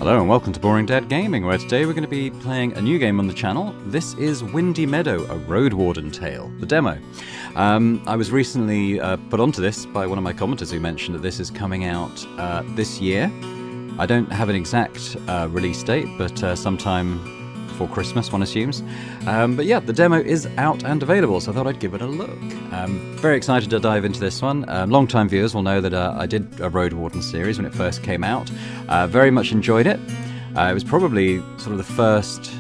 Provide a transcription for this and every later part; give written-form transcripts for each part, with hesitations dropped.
Hello and welcome to Boring Dad Gaming, where today we're going to be playing a new game on the channel. This is Windy Meadow, a Roadwarden tale, the demo. I was recently put onto this by one of my commenters who mentioned that this is coming out this year. I don't have an exact release date, but sometime before Christmas, one assumes. But yeah, the demo is out and available, so I thought I'd give it a look. Very excited to dive into this one. Long-time viewers will know that I did a Roadwarden series when it first came out. Very much enjoyed it. It was probably sort of the first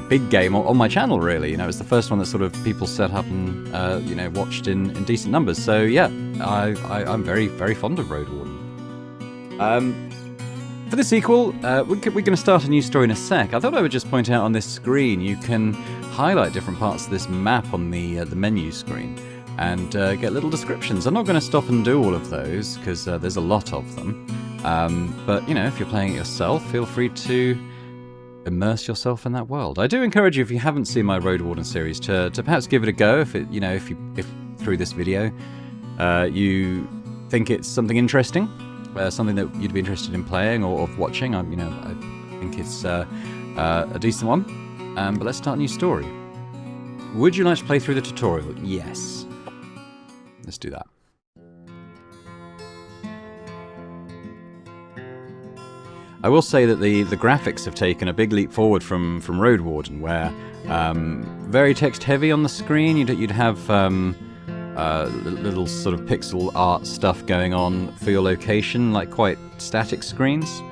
big game on my channel, really. It was the first one that sort of people set up and watched in decent numbers. So yeah, I'm very, very fond of Roadwarden. For the sequel, we're going to start a new story in a sec. I thought I would just point out on this screen you can highlight different parts of this map on the menu screen and get little descriptions. I'm not going to stop and do all of those because there's a lot of them. But if you're playing it yourself, feel free to immerse yourself in that world. I do encourage you, if you haven't seen my Roadwarden series, to perhaps give it a go. If through this video you think it's something interesting. Something that you'd be interested in playing or watching. I think it's a decent one. But let's start a new story. Would you like to play through the tutorial? Yes. Let's do that. I will say that the graphics have taken a big leap forward from Roadwarden, where very text heavy on the screen. You'd have little sort of pixel art stuff going on for your location, like quite static screens,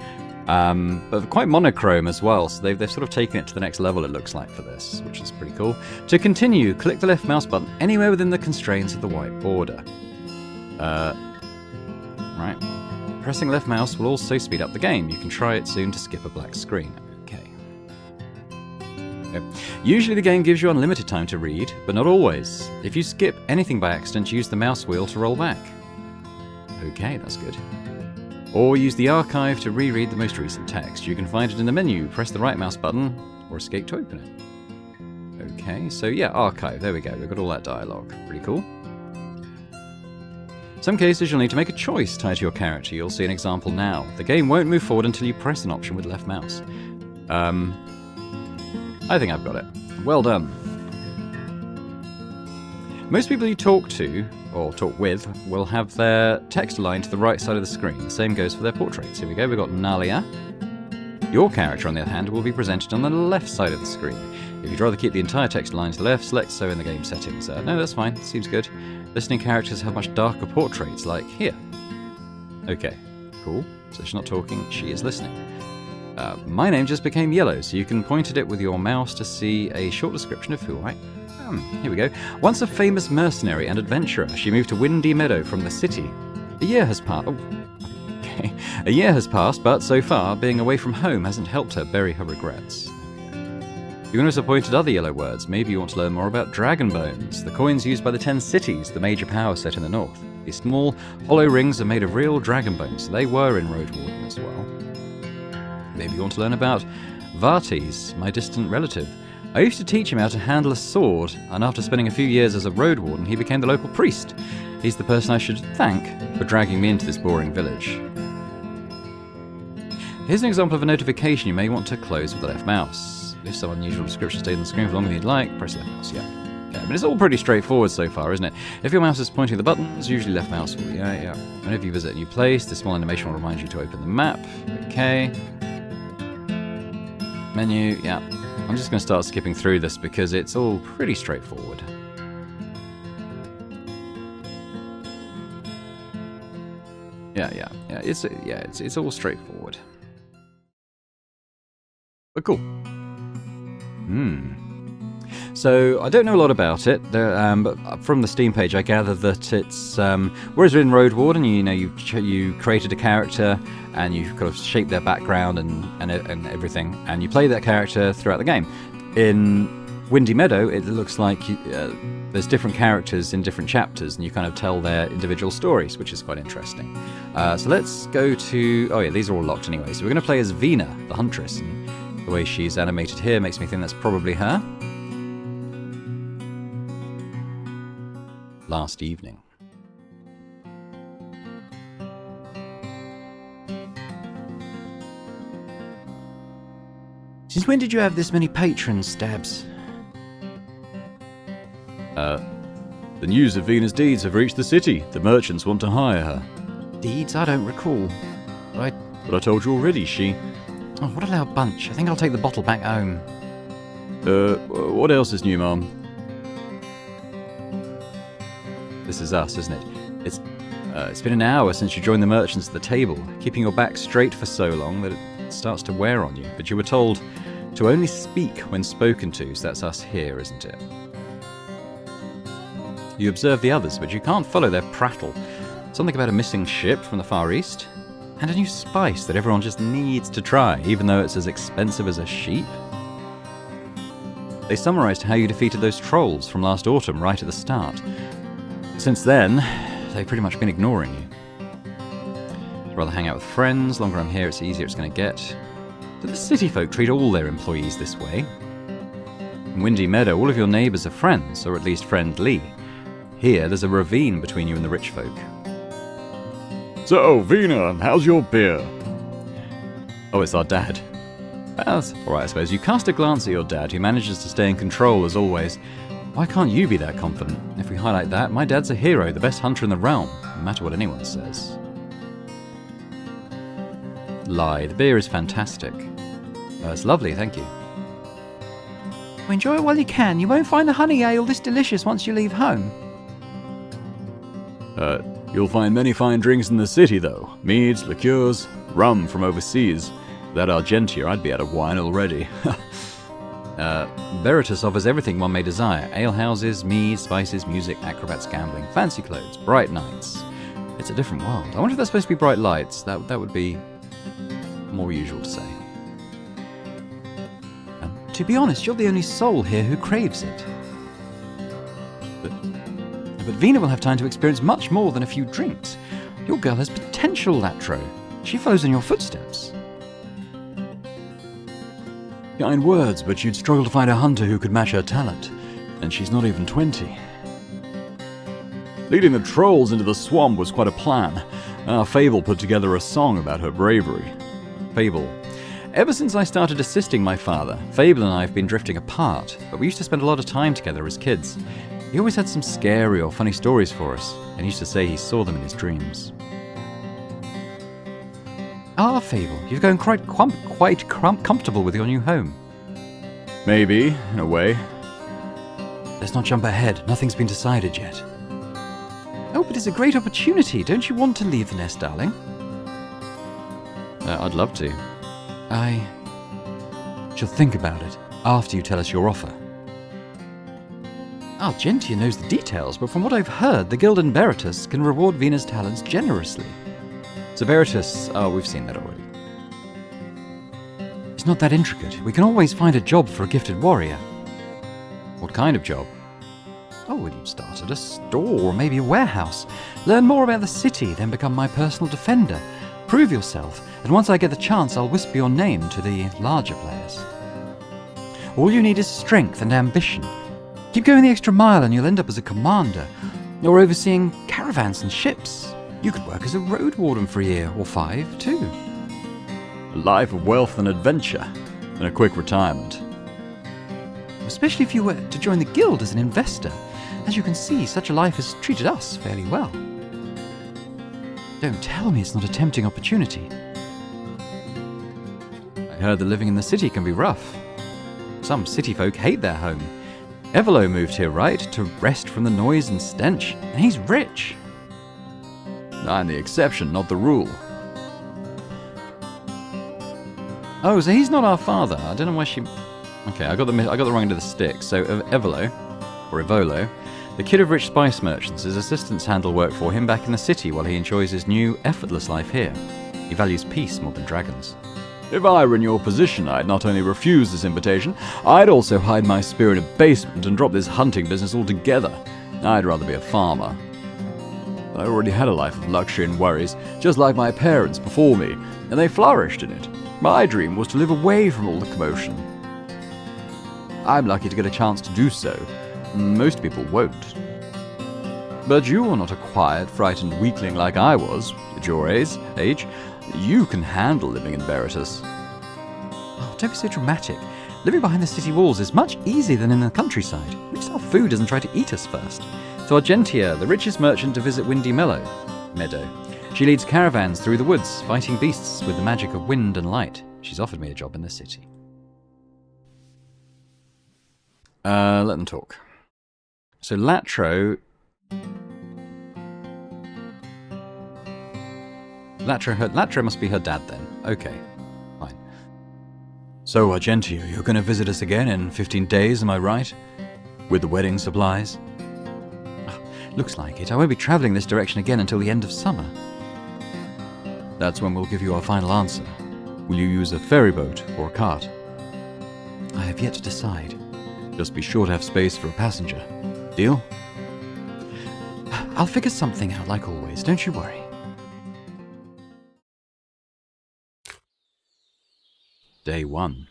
but quite monochrome as well, so they've sort of taken it to the next level, it looks like, for this, which is pretty cool. To continue, click the left mouse button anywhere within the constraints of the white border. Right. Pressing left mouse will also speed up the game. You can try it soon to skip a black screen. Usually the game gives you unlimited time to read, but not always. If you skip anything by accident, use the mouse wheel to roll back. Okay, that's good. Or use the archive to reread the most recent text. You can find it in the menu. Press the right mouse button, or escape to open it. Okay, so yeah, archive, there we go. We've got all that dialogue. Pretty cool. Some cases you'll need to make a choice tied to your character. You'll see an example now. The game won't move forward until you press an option with left mouse. I think I've got it. Well done. Most people you talk to, or talk with, will have their text aligned to the right side of the screen. The same goes for their portraits. Here we go, we've got Nalia. Your character, on the other hand, will be presented on the left side of the screen. If you'd rather keep the entire text aligned to the left, select so in the game settings. No, that's fine, seems good. Listening characters have much darker portraits, like here. Okay, cool. So she's not talking, she is listening. My name just became yellow, so you can point at it with your mouse to see a short description of who I am. Here we go. Once a famous mercenary and adventurer, she moved to Windy Meadow from the city. A year has passed. Oh, okay. A year has passed, but so far, being away from home hasn't helped her bury her regrets. You can also point at other yellow words. Maybe you want to learn more about dragon bones, the coins used by the 10 cities, the major power set in the north. These small, hollow rings are made of real dragon bones. They were in Roadwarden as well. Maybe you want to learn about Vartes, my distant relative. I used to teach him how to handle a sword, and after spending a few years as a Roadwarden, he became the local priest. He's the person I should thank for dragging me into this boring village. Here's an example of a notification you may want to close with the left mouse. If some unusual description stayed on the screen for longer than you'd like, press left mouse, yeah. Okay, but it's all pretty straightforward so far, isn't it? If your mouse is pointing at the buttons, usually left mouse will, yeah. Whenever you visit a new place, this small animation will remind you to open the map. Okay. Menu, yeah. I'm just going to start skipping through this because it's all pretty straightforward. Yeah. It's all straightforward. But cool. So I don't know a lot about it, but from the Steam page I gather that it's whereas in Roadwarden, you created a character and you kind of shaped their background and everything, and you play that character throughout the game. In Windy Meadow, it looks like there's different characters in different chapters, and you kind of tell their individual stories, which is quite interesting. So let's go to... Oh yeah, these are all locked anyway. So we're going to play as Vina, the huntress, and the way she's animated here makes me think that's probably her. Last evening. Since when did you have this many patrons, Stabs? The news of Vena's deeds have reached the city. The merchants want to hire her. Deeds? I don't recall. But I told you already, she... Oh, what a loud bunch. I think I'll take the bottle back home. What else is new, Mom? This is us, isn't it? It's been an hour since you joined the merchants at the table, keeping your back straight for so long that it starts to wear on you. But you were told to only speak when spoken to, so that's us here, isn't it? You observe the others, but you can't follow their prattle. Something about a missing ship from the Far East, and a new spice that everyone just needs to try, even though it's as expensive as a sheep. They summarised how you defeated those trolls from last autumn right at the start. Since then, they've pretty much been ignoring you. I'd rather hang out with friends. Longer I'm here, it's easier it's going to get. Do the city folk treat all their employees this way? In Windy Meadow, all of your neighbours are friends, or at least friendly. Here, there's a ravine between you and the rich folk. So, Vena, how's your beer? Oh, it's our dad. That's alright, I suppose. You cast a glance at your dad, who manages to stay in control as always. Why can't you be that confident? If we highlight that, my dad's a hero, the best hunter in the realm, no matter what anyone says. Lie, the beer is fantastic. It's lovely, thank you. Well, enjoy it while you can. You won't find the honey ale this delicious once you leave home. You'll find many fine drinks in the city, though. Meads, liqueurs, rum from overseas. Without Argentia, I'd be out of wine already. Veritas offers everything one may desire. Alehouses, meads, spices, music, acrobats, gambling, fancy clothes, bright nights. It's a different world. I wonder if there's supposed to be bright lights. That would be more usual to say. To be honest, you're the only soul here who craves it. But Vena will have time to experience much more than a few drinks. Your girl has potential, Latro. She follows in your footsteps. Kind words, but you'd struggle to find a hunter who could match her talent. And she's not even 20. Leading the trolls into the swamp was quite a plan. Fable put together a song about her bravery. Fable. Ever since I started assisting my father, Fable and I have been drifting apart, but we used to spend a lot of time together as kids. He always had some scary or funny stories for us, and used to say he saw them in his dreams. Ah, Fable, you've grown quite comfortable with your new home. Maybe, in a way. Let's not jump ahead. Nothing's been decided yet. Oh, but it's a great opportunity. Don't you want to leave the nest, darling? I'd love to. I shall think about it after you tell us your offer. Argentia knows the details, but from what I've heard, the Guild and Veritas can reward Vena's talents generously. So Veritas, we've seen that already. It's not that intricate. We can always find a job for a gifted warrior. What kind of job? Oh, well, you start at a store or maybe a warehouse. Learn more about the city, then become my personal defender. Prove yourself, and once I get the chance, I'll whisper your name to the larger players. All you need is strength and ambition. Keep going the extra mile and you'll end up as a commander, or overseeing caravans and ships. You could work as a Roadwarden for a year, or 5, too. A life of wealth and adventure, and a quick retirement. Especially if you were to join the Guild as an investor. As you can see, such a life has treated us fairly well. Don't tell me it's not a tempting opportunity. I heard that living in the city can be rough. Some city folk hate their home. Evelo moved here, right? To rest from the noise and stench. And he's rich. I'm the exception, not the rule. Oh, so he's not our father. I don't know why she... Okay, I got the wrong end of the stick. So Evelo, or Evolo, the kid of rich spice merchants, his assistants handle work for him back in the city while he enjoys his new, effortless life here. He values peace more than dragons. If I were in your position, I'd not only refuse this invitation, I'd also hide my spear in a basement and drop this hunting business altogether. I'd rather be a farmer. I already had a life of luxury and worries, just like my parents before me, and they flourished in it. My dream was to live away from all the commotion. I'm lucky to get a chance to do so. Most people won't. But you are not a quiet, frightened weakling like I was, at your age. You can handle living in Veritas. Oh, don't be so dramatic. Living behind the city walls is much easier than in the countryside. At least our food doesn't try to eat us first. So Argentia, the richest merchant to visit Windy Meadow. She leads caravans through the woods, fighting beasts with the magic of wind and light. She's offered me a job in the city. Let them talk. So Latro must be her dad then. Okay, fine. So, Argentia, you're going to visit us again in 15 days, am I right? With the wedding supplies? Oh, looks like it. I won't be travelling this direction again until the end of summer. That's when we'll give you our final answer. Will you use a ferry boat or a cart? I have yet to decide. Just be sure to have space for a passenger. Deal? I'll figure something out like always, don't you worry. Day 1.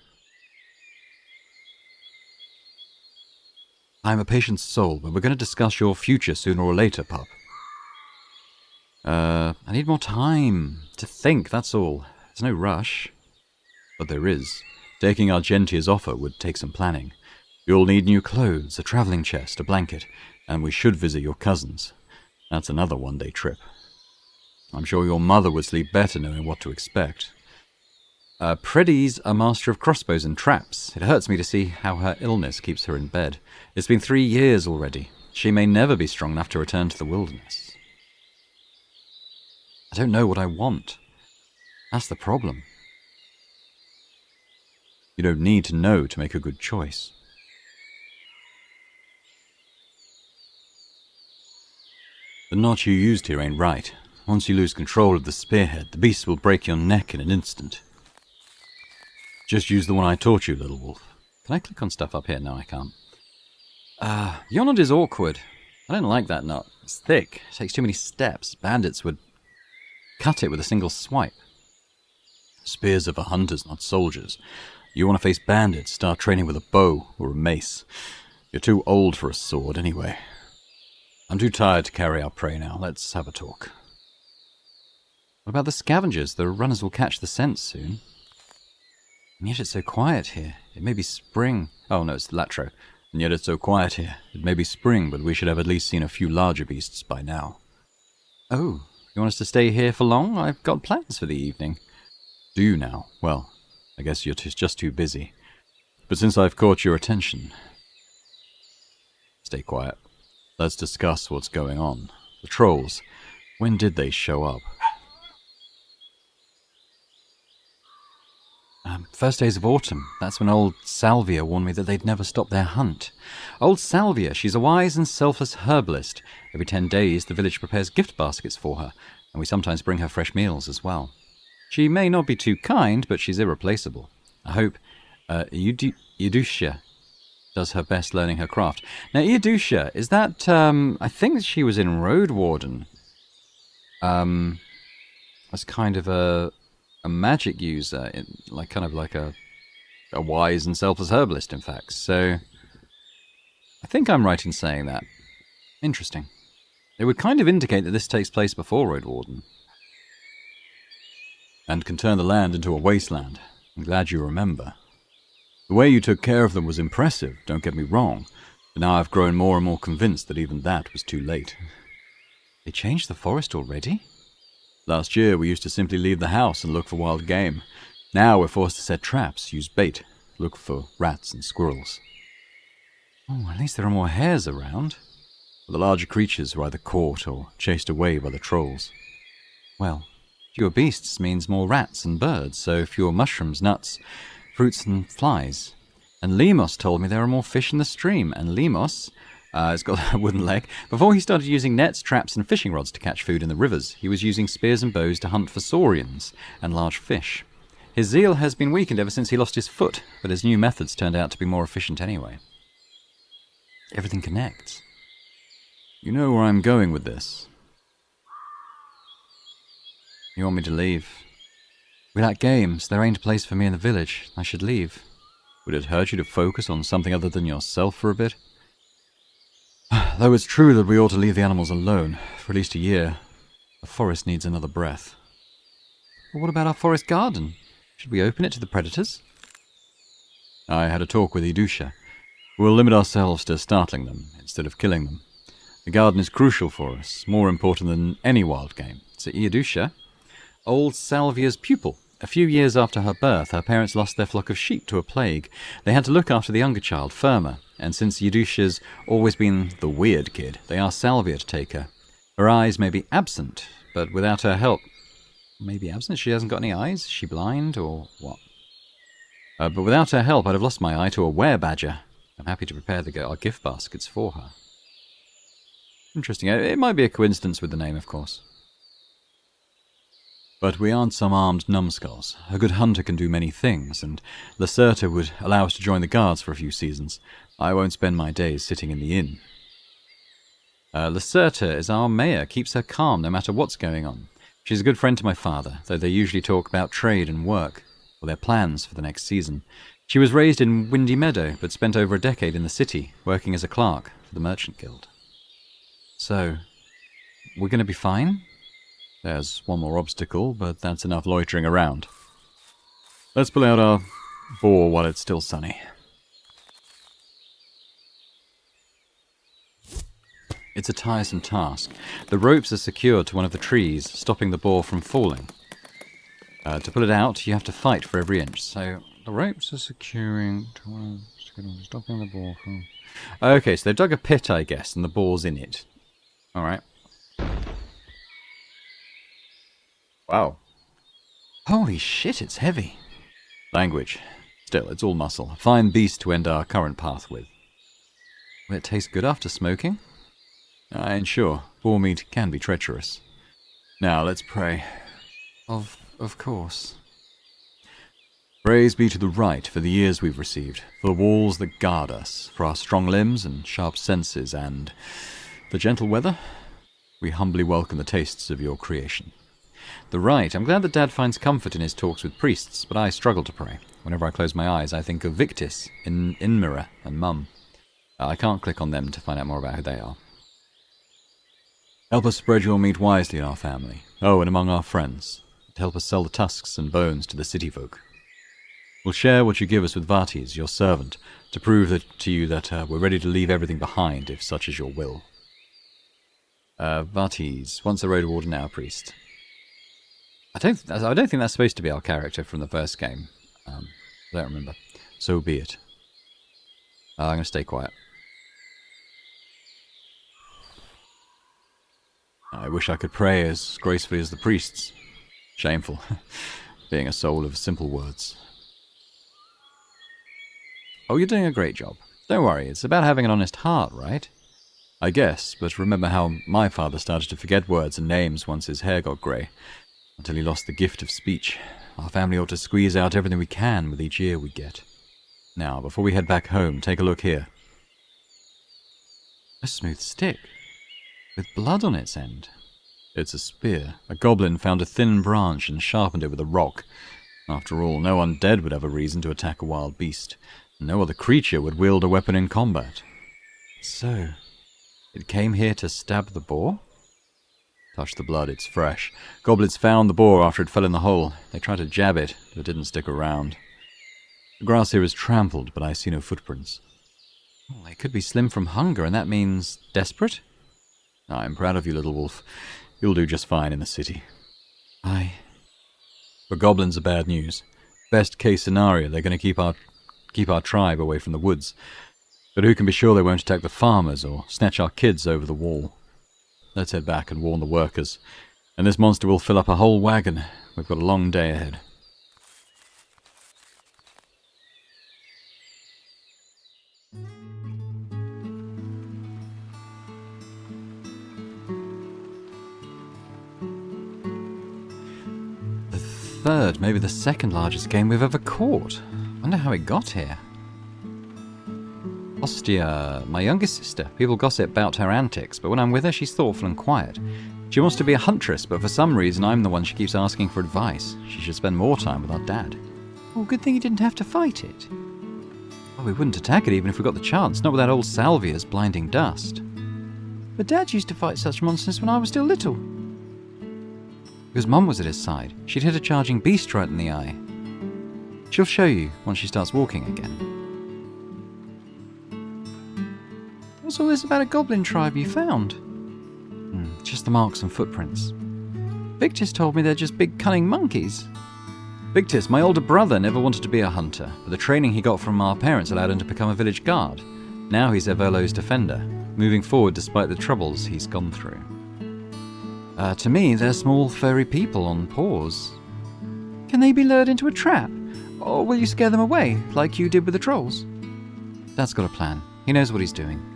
I'm a patient soul, but we're going to discuss your future sooner or later, pup. I need more time to think, that's all. There's no rush. But there is. Taking Argentia's offer would take some planning. You'll need new clothes, a travelling chest, a blanket, and we should visit your cousins. That's another one-day trip. I'm sure your mother would sleep better knowing what to expect. Preddy's a master of crossbows and traps. It hurts me to see how her illness keeps her in bed. It's been 3 years already. She may never be strong enough to return to the wilderness. I don't know what I want. That's the problem. You don't need to know to make a good choice. The knot you used here ain't right. Once you lose control of the spearhead, the beast will break your neck in an instant. Just use the one I taught you, little wolf. Can I click on stuff up here? No, I can't. Your knot is awkward. I don't like that knot. It's thick. It takes too many steps. Bandits would cut it with a single swipe. Spears are for hunters, not soldiers. You want to face bandits, start training with a bow or a mace. You're too old for a sword anyway. I'm too tired to carry our prey now. Let's have a talk. What about the scavengers? The runners will catch the scent soon. And yet it's so quiet here. It may be spring. Oh no, it's Latro. And yet it's so quiet here. It may be spring, but we should have at least seen a few larger beasts by now. Oh, you want us to stay here for long? I've got plans for the evening. Do you now? Well, I guess you're just too busy. But since I've caught your attention... Stay quiet. Let's discuss what's going on. The trolls. When did they show up? First days of autumn. That's when old Salvia warned me that they'd never stop their hunt. Old Salvia, she's a wise and selfless herbalist. Every 10 days, the village prepares gift baskets for her, and we sometimes bring her fresh meals as well. She may not be too kind, but she's irreplaceable. I hope Euducia does her best learning her craft. Now, Euducia, is that, I think she was in Roadwarden. As kind of a magic user, kind of like a wise and selfless herbalist, in fact. So, I think I'm right in saying that. Interesting. It would kind of indicate that this takes place before Roadwarden. And can turn the land into a wasteland. I'm glad you remember. The way you took care of them was impressive, don't get me wrong, but now I've grown more and more convinced that even that was too late. They changed the forest already? Last year we used to simply leave the house and look for wild game. Now we're forced to set traps, use bait, look for rats and squirrels. Oh, at least there are more hares around. But the larger creatures were either caught or chased away by the trolls. Well, fewer beasts means more rats and birds, so fewer mushrooms, nuts, fruits and flies. And Lemos told me there are more fish in the stream, and Lemos, it's got a wooden leg. Before he started using nets, traps and fishing rods to catch food in the rivers, he was using spears and bows to hunt for saurians and large fish. His zeal has been weakened ever since he lost his foot, but his new methods turned out to be more efficient anyway. Everything connects. You know where I'm going with this. You want me to leave? We lack games. There ain't a place for me in the village. I should leave. Would it hurt you to focus on something other than yourself for a bit? Though it's true that we ought to leave the animals alone, for at least a year. The forest needs another breath. But what about our forest garden? Should we open it to the predators? I had a talk with Idusha. We'll limit ourselves to startling them instead of killing them. The garden is crucial for us, more important than any wild game. So Iadusha, old Salvia's pupil. A few years after her birth, her parents lost their flock of sheep to a plague. They had to look after the younger child, Firma, and since Iadusha's always been the weird kid, they asked Salvia to take her. Her eyes may be absent, but without her help... Maybe absent? She hasn't got any eyes? Is she blind, or what? But without her help, I'd have lost my eye to a were-badger. I'm happy to prepare our gift baskets for her. Interesting. It might be a coincidence with the name, of course. But we aren't some armed numbskulls. A good hunter can do many things, and Lacerta would allow us to join the guards for a few seasons. I won't spend my days sitting in the inn. Lacerta is our mayor, keeps her calm no matter what's going on. She's a good friend to my father, though they usually talk about trade and work, or their plans for the next season. She was raised in Windy Meadow, but spent over a decade in the city, working as a clerk for the Merchant Guild. So, we're going to be fine? There's one more obstacle, but that's enough loitering around. Let's pull out our boar while it's still sunny. It's a tiresome task. The ropes are secured to one of the trees, stopping the boar from falling. To pull it out, you have to fight for every inch. So, the ropes are securing to one of stopping the boar from... Okay, so they've dug a pit, I guess, and the boar's in it. Alright. Wow. Holy shit, it's heavy. Language. Still, it's all muscle. A fine beast to end our current path with. Will it taste good after smoking? I ain't sure. Boar meat can be treacherous. Now, let's pray. Of course. Praise be to the right for the years we've received, for the walls that guard us, for our strong limbs and sharp senses, and the gentle weather. We humbly welcome the tastes of your creation. The right. I'm glad that Dad finds comfort in his talks with priests, but I struggle to pray. Whenever I close my eyes, I think of Victis, Inmira, and Mum. I can't click on them to find out more about who they are. Help us spread your meat wisely in our family, and among our friends, to help us sell the tusks and bones to the city folk. We'll share what you give us with Vates, your servant, to prove to you that we're ready to leave everything behind, if such is your will. Vates, once a Roadwarden, now a priest. I don't think that's supposed to be our character from the first game. I don't remember. So be it. I'm going to stay quiet. I wish I could pray as gracefully as the priests. Shameful, being a soul of simple words. Oh, you're doing a great job. Don't worry, it's about having an honest heart, right? I guess, but remember how my father started to forget words and names once his hair got grey, until he lost the gift of speech. Our family ought to squeeze out everything we can with each year we get. Now, before we head back home, take a look here. A smooth stick, with blood on its end. It's a spear. A goblin found a thin branch and sharpened it with a rock. After all, no undead would have a reason to attack a wild beast. No other creature would wield a weapon in combat. So, it came here to stab the boar? Touch the blood, it's fresh. Goblins found the boar after it fell in the hole. They tried to jab it, but it didn't stick around. The grass here is trampled, but I see no footprints. Well, they could be slim from hunger, and that means desperate? I'm proud of you, little wolf. You'll do just fine in the city. Aye. For goblins are bad news. Best case scenario, they're going to keep our tribe away from the woods. But who can be sure they won't attack the farmers or snatch our kids over the wall? Let's head back and warn the workers. And this monster will fill up a whole wagon. We've got a long day ahead. The third, maybe the second largest game we've ever caught. Wonder how it got here. Ostia, my youngest sister. People gossip about her antics, but when I'm with her, she's thoughtful and quiet. She wants to be a huntress, but for some reason, I'm the one she keeps asking for advice. She should spend more time with our dad. Well, good thing he didn't have to fight it. Well, we wouldn't attack it even if we got the chance, not with that old Salvia's blinding dust. But Dad used to fight such monsters when I was still little. Because Mum was at his side. She'd hit a charging beast right in the eye. She'll show you once she starts walking again. What's all this about a goblin tribe you found? Just the marks and footprints. Victus told me they're just big cunning monkeys. Victus, my older brother, never wanted to be a hunter, but the training he got from our parents allowed him to become a village guard. Now he's Everlo's defender, moving forward despite the troubles he's gone through. To me, they're small, furry people on paws. Can they be lured into a trap? Or will you scare them away, like you did with the trolls? Dad's got a plan. He knows what he's doing.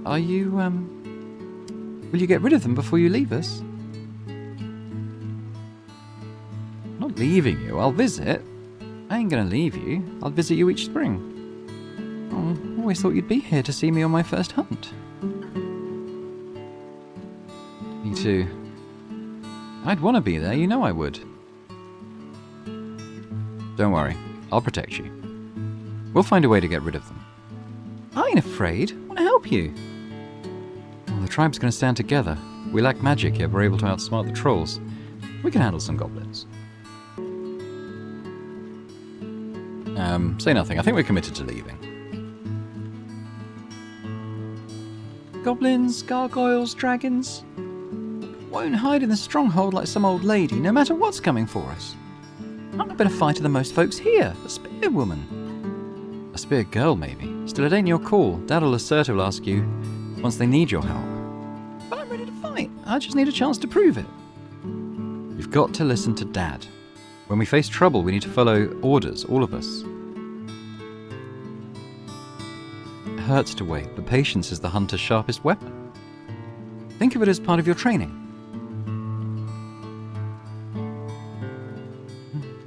Are you, will you get rid of them before you leave us? I'm not leaving you. I'll visit. I ain't gonna leave you. I'll visit you each spring. Oh, I always thought you'd be here to see me on my first hunt. Me too. I'd want to be there, you know I would. Don't worry, I'll protect you. We'll find a way to get rid of them. I ain't afraid. I want to help you. Well, the tribe's going to stand together. We lack magic, yet we're able to outsmart the trolls. We can handle some goblins. Say nothing. I think we're committed to leaving. Goblins, gargoyles, dragons. Won't hide in the stronghold like some old lady, no matter what's coming for us. I'm a better fighter than most folks here. A spear woman. A spear girl, maybe. Still, it ain't your call. Dad or Lacerta will ask you once they need your help. But I'm ready to fight. I just need a chance to prove it. You've got to listen to Dad. When we face trouble, we need to follow orders, all of us. It hurts to wait, but patience is the hunter's sharpest weapon. Think of it as part of your training.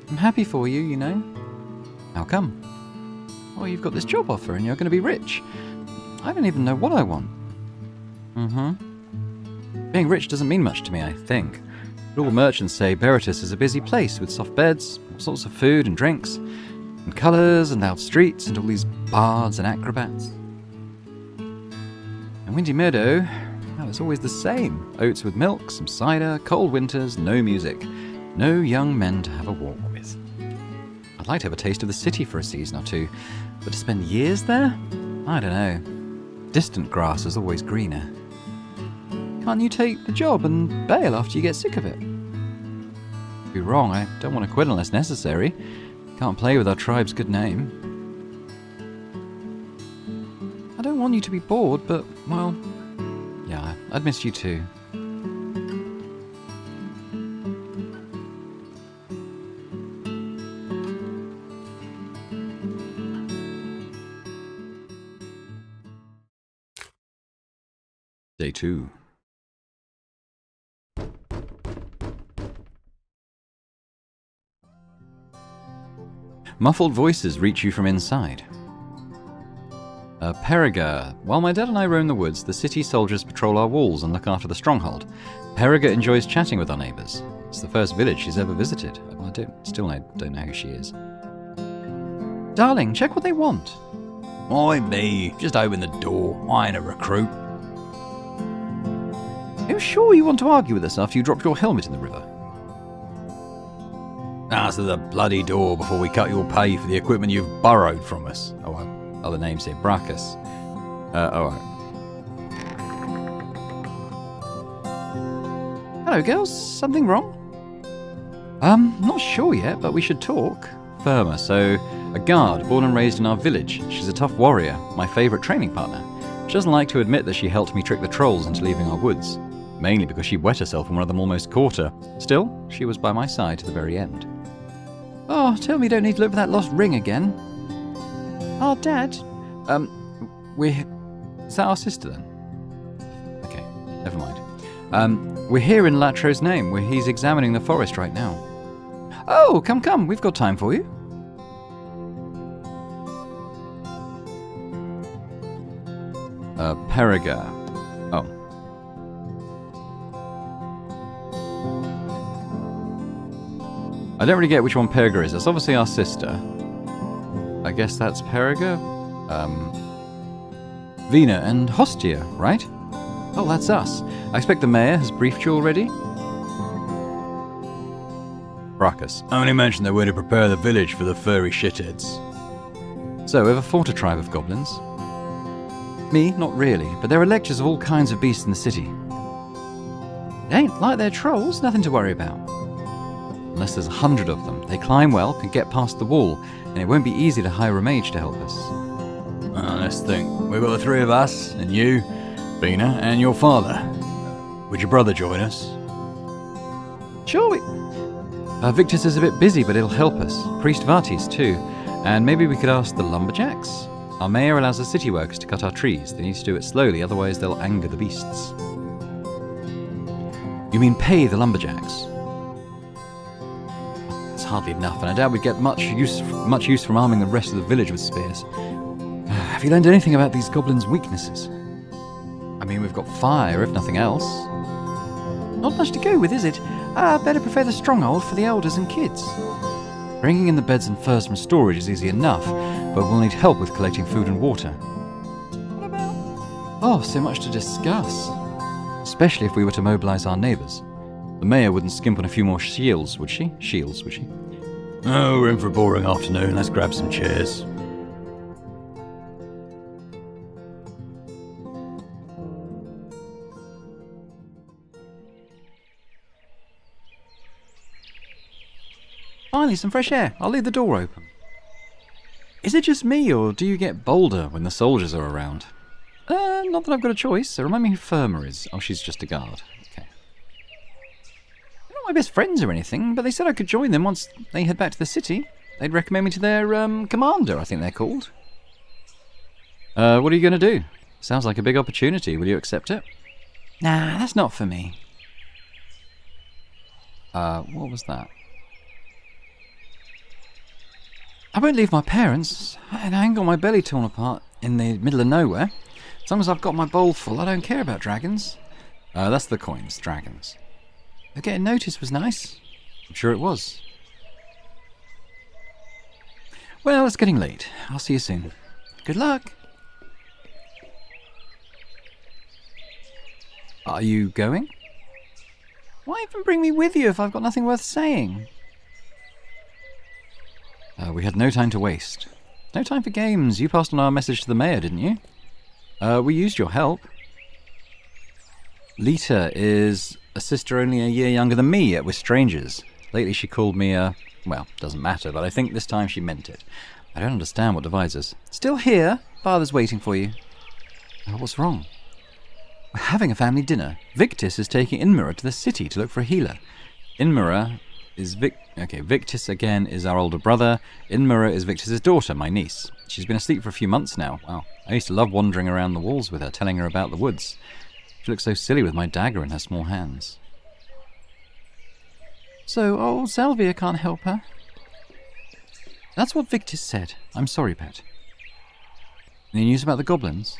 I'm happy for you, you know. How come? Well, you've got this job offer and you're going to be rich. I don't even know what I want. Being rich doesn't mean much to me, I think. But all merchants say Beritus is a busy place with soft beds, all sorts of food and drinks, and colours and loud streets and all these bards and acrobats. And Windy Meadow, well, it's always the same. Oats with milk, some cider, cold winters, no music. No young men to have a walk with. I'd like to have a taste of the city for a season or two, but to spend years there? I don't know. Distant grass is always greener. Can't you take the job and bail after you get sick of it? Be wrong, I don't want to quit unless necessary. Can't play with our tribe's good name. I don't want you to be bored, but, well, yeah, I'd miss you too. Day 2. Muffled voices reach you from inside. Periga. While my dad and I roam the woods, the city soldiers patrol our walls and look after the stronghold. Periga enjoys chatting with our neighbours. It's the first village she's ever visited. Well, I don't know who she is. Darling, check what they want. Why me? Just open the door. I ain't a recruit. Are you sure you want to argue with us after you dropped your helmet in the river? Answer the bloody door before we cut your pay for the equipment you've borrowed from us. Oh, other names here, Brachus. Alright. Hello, girls. Something wrong? Not sure yet, but we should talk. Firma, so a guard born and raised in our village. She's a tough warrior, my favourite training partner. She doesn't like to admit that she helped me trick the trolls into leaving our woods. Mainly because she wet herself and one of them almost caught her. Still, she was by my side to the very end. Oh, tell me you don't need to look for that lost ring again. Oh, Dad. Is that our sister then? Okay, never mind. We're here in Latro's name, where he's examining the forest right now. Oh, come, we've got time for you. Periga. Oh. I don't really get which one Periga is. That's obviously our sister. I guess that's Periga? Vina and Hostia, right? Oh, that's us. I expect the mayor has briefed you already? Brachus. Only mentioned they were to prepare the village for the furry shitheads. So, ever fought a tribe of goblins? Me? Not really, but there are lectures of all kinds of beasts in the city. It ain't like they're trolls, nothing to worry about. Unless there's 100 of them. They climb well, can get past the wall, and it won't be easy to hire a mage to help us. Let's think. We've got the three of us, and you, Bina, and your father. Would your brother join us? Sure, Victus is a bit busy, but he'll help us. Priest Vartis, too. And maybe we could ask the lumberjacks? Our mayor allows the city workers to cut our trees. They need to do it slowly, otherwise they'll anger the beasts. You mean pay the lumberjacks? It's hardly enough, and I doubt we'd get much use from arming the rest of the village with spears. Have you learned anything about these goblins' weaknesses? I mean, we've got fire, if nothing else. Not much to go with, is it? Better prepare the stronghold for the elders and kids. Bringing in the beds and furs from storage is easy enough, but we'll need help with collecting food and water. What about? Oh, so much to discuss. Especially if we were to mobilize our neighbors. The mayor wouldn't skimp on a few more shields, would she? Oh, we're in for a boring afternoon. Let's grab some chairs. Finally, some fresh air. I'll leave the door open. Is it just me, or do you get bolder when the soldiers are around? Not that I've got a choice. Remind me who Firma is. Oh, she's just a guard. Okay. They're not my best friends or anything, but they said I could join them once they head back to the city. They'd recommend me to their, commander, I think they're called. What are you going to do? Sounds like a big opportunity. Will you accept it? Nah, that's not for me. What was that? I won't leave my parents, and I ain't got my belly torn apart in the middle of nowhere. As long as I've got my bowl full, I don't care about dragons. That's the coins, dragons. But getting noticed was nice. I'm sure it was. Well, it's getting late. I'll see you soon. Good luck. Are you going? Why even bring me with you if I've got nothing worth saying? We had no time to waste. No time for games. You passed on our message to the mayor, didn't you? We used your help. Lita is a sister only a year younger than me, yet we're strangers. Lately she called me well, doesn't matter, but I think this time she meant it. I don't understand what divides us. Still here? Father's waiting for you. What's wrong? We're having a family dinner. Victus is taking Inmira to the city to look for a healer. Inmira is Victus again is our older brother. Inmira is Victus's daughter, my niece. She's been asleep for a few months now. Wow. I used to love wandering around the walls with her, telling her about the woods. She looked so silly with my dagger in her small hands. So, old Salvia can't help her? That's what Victus said. I'm sorry, pet. Any news about the goblins?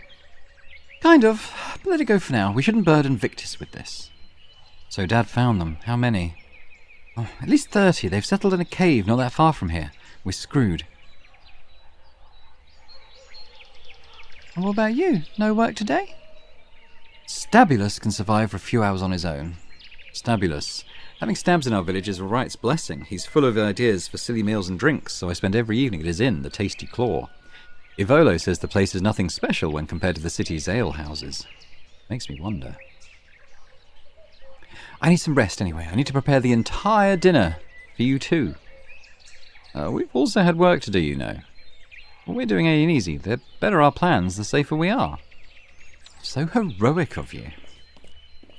Kind of, but let it go for now. We shouldn't burden Victus with this. So Dad found them. How many? Oh, at least 30. They've settled in a cave not that far from here. We're screwed. And what about you? No work today? Stabulus can survive for a few hours on his own. Stabulus. Having stabs in our village is a right's blessing. He's full of ideas for silly meals and drinks, so I spend every evening at his inn, the Tasty Claw. Ivolo says the place is nothing special when compared to the city's alehouses. Makes me wonder. I need some rest anyway. I need to prepare the entire dinner for you too. We've also had work to do, you know. What we're doing ain't easy. The better our plans, the safer we are. So heroic of you.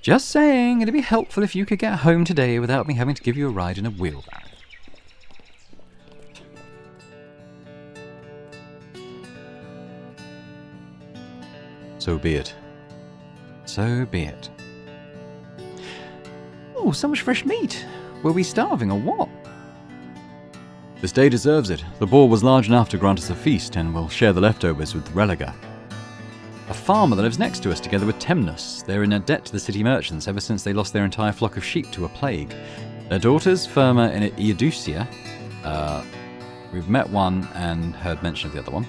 Just saying, it'd be helpful if you could get home today without me having to give you a ride in a wheelbarrow. So be it. So be it. Oh, so much fresh meat. Were we starving or what? This day deserves it. The boar was large enough to grant us a feast, and we'll share the leftovers with Religer. A farmer that lives next to us together with Temnus. They're in a debt to the city merchants ever since they lost their entire flock of sheep to a plague. Their daughters, Firma and Eudocia, we've met one and heard mention of the other one,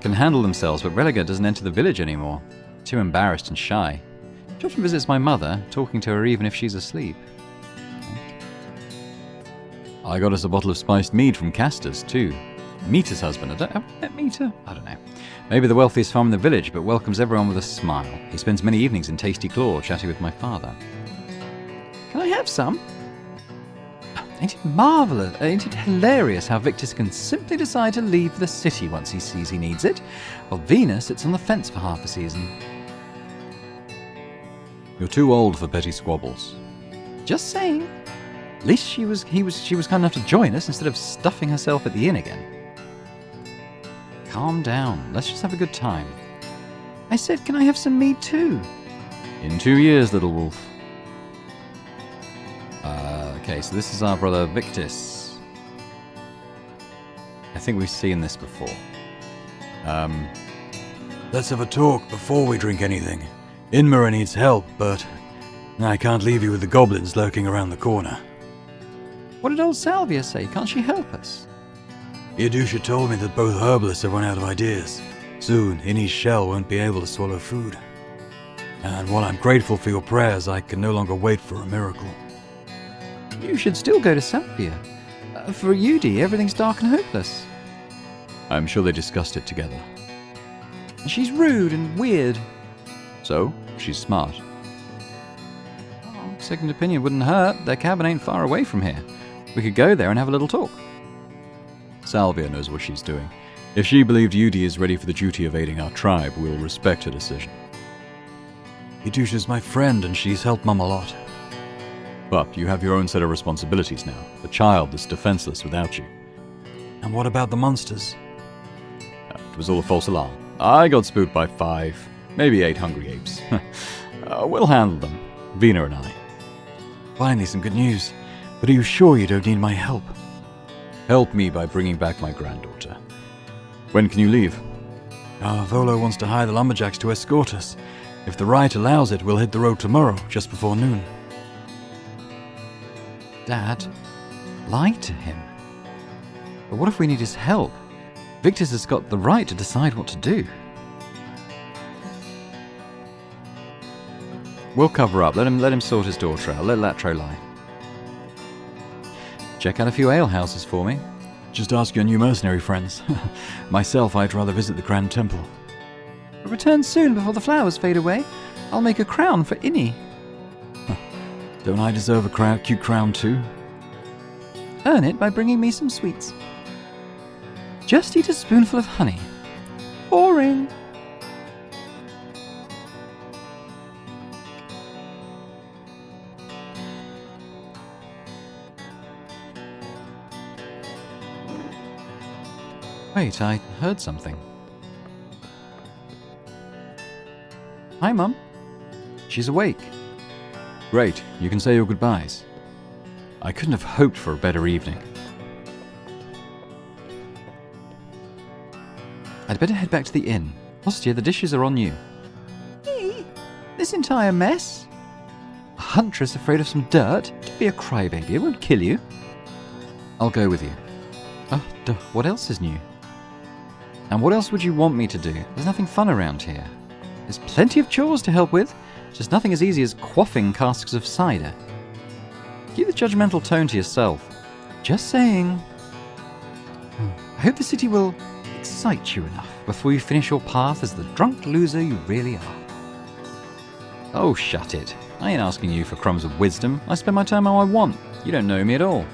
can handle themselves, but Religer doesn't enter the village anymore. Too embarrassed and shy. She often visits my mother, talking to her even if she's asleep. I got us a bottle of spiced mead from Castor's, too. Mita's husband. Have I met Mita? I don't know. Maybe the wealthiest farm in the village, but welcomes everyone with a smile. He spends many evenings in Tasty Claw chatting with my father. Can I have some? Ain't it marvellous? Ain't it hilarious how Victus can simply decide to leave the city once he sees he needs it, while Vina sits on the fence for half a season? You're too old for petty squabbles. Just saying. At least she was kind enough to join us instead of stuffing herself at the inn again. Calm down. Let's just have a good time. I said, can I have some mead too? In 2 years, little wolf. Okay, so this is our brother Victus. I think we've seen this before. Let's have a talk before we drink anything. Inmara needs help, but I can't leave you with the goblins lurking around the corner. What did old Salvia say? Can't she help us? Yadusha told me that both herbalists have run out of ideas. Soon, Innie's shell won't be able to swallow food. And while I'm grateful for your prayers, I can no longer wait for a miracle. You should still go to Salvia. For Yudi, everything's dark and hopeless. I'm sure they discussed it together. She's rude and weird. So, she's smart. Second opinion wouldn't hurt. Their cabin ain't far away from here. We could go there and have a little talk. Salvia knows what she's doing. If she believed Yudi is ready for the duty of aiding our tribe, we'll respect her decision. Yadusha's my friend, and she's helped Mum a lot. But you have your own set of responsibilities now. The child is defenseless without you. And what about the monsters? It was all a false alarm. I got spooked by 5, maybe 8 hungry apes. We'll handle them, Vina and I. Finally, some good news. But are you sure you don't need my help? Help me by bringing back my granddaughter. When can you leave? Volo wants to hire the lumberjacks to escort us. If the right allows it, we'll hit the road tomorrow, just before noon. Dad, lie to him. But what if we need his help? Victus has got the right to decide what to do. We'll cover up. Let him sort his daughter out. Let Latro lie. Check out a few alehouses for me. Just ask your new mercenary friends. Myself, I'd rather visit the Grand Temple. Return soon before the flowers fade away. I'll make a crown for Innie. Don't I deserve a cute crown too? Earn it by bringing me some sweets. Just eat a spoonful of honey. Boring. Wait, I heard something. Hi, Mum. She's awake. Great, you can say your goodbyes. I couldn't have hoped for a better evening. I'd better head back to the inn. Hostia, the dishes are on you. Me? This entire mess? A huntress afraid of some dirt? Don't be a crybaby, it won't kill you. I'll go with you. Oh, what else is new? And what else would you want me to do? There's nothing fun around here. There's plenty of chores to help with, just nothing as easy as quaffing casks of cider. Keep the judgmental tone to yourself. Just saying. I hope the city will excite you enough before you finish your path as the drunk loser you really are. Oh, shut it. I ain't asking you for crumbs of wisdom. I spend my time how I want. You don't know me at all.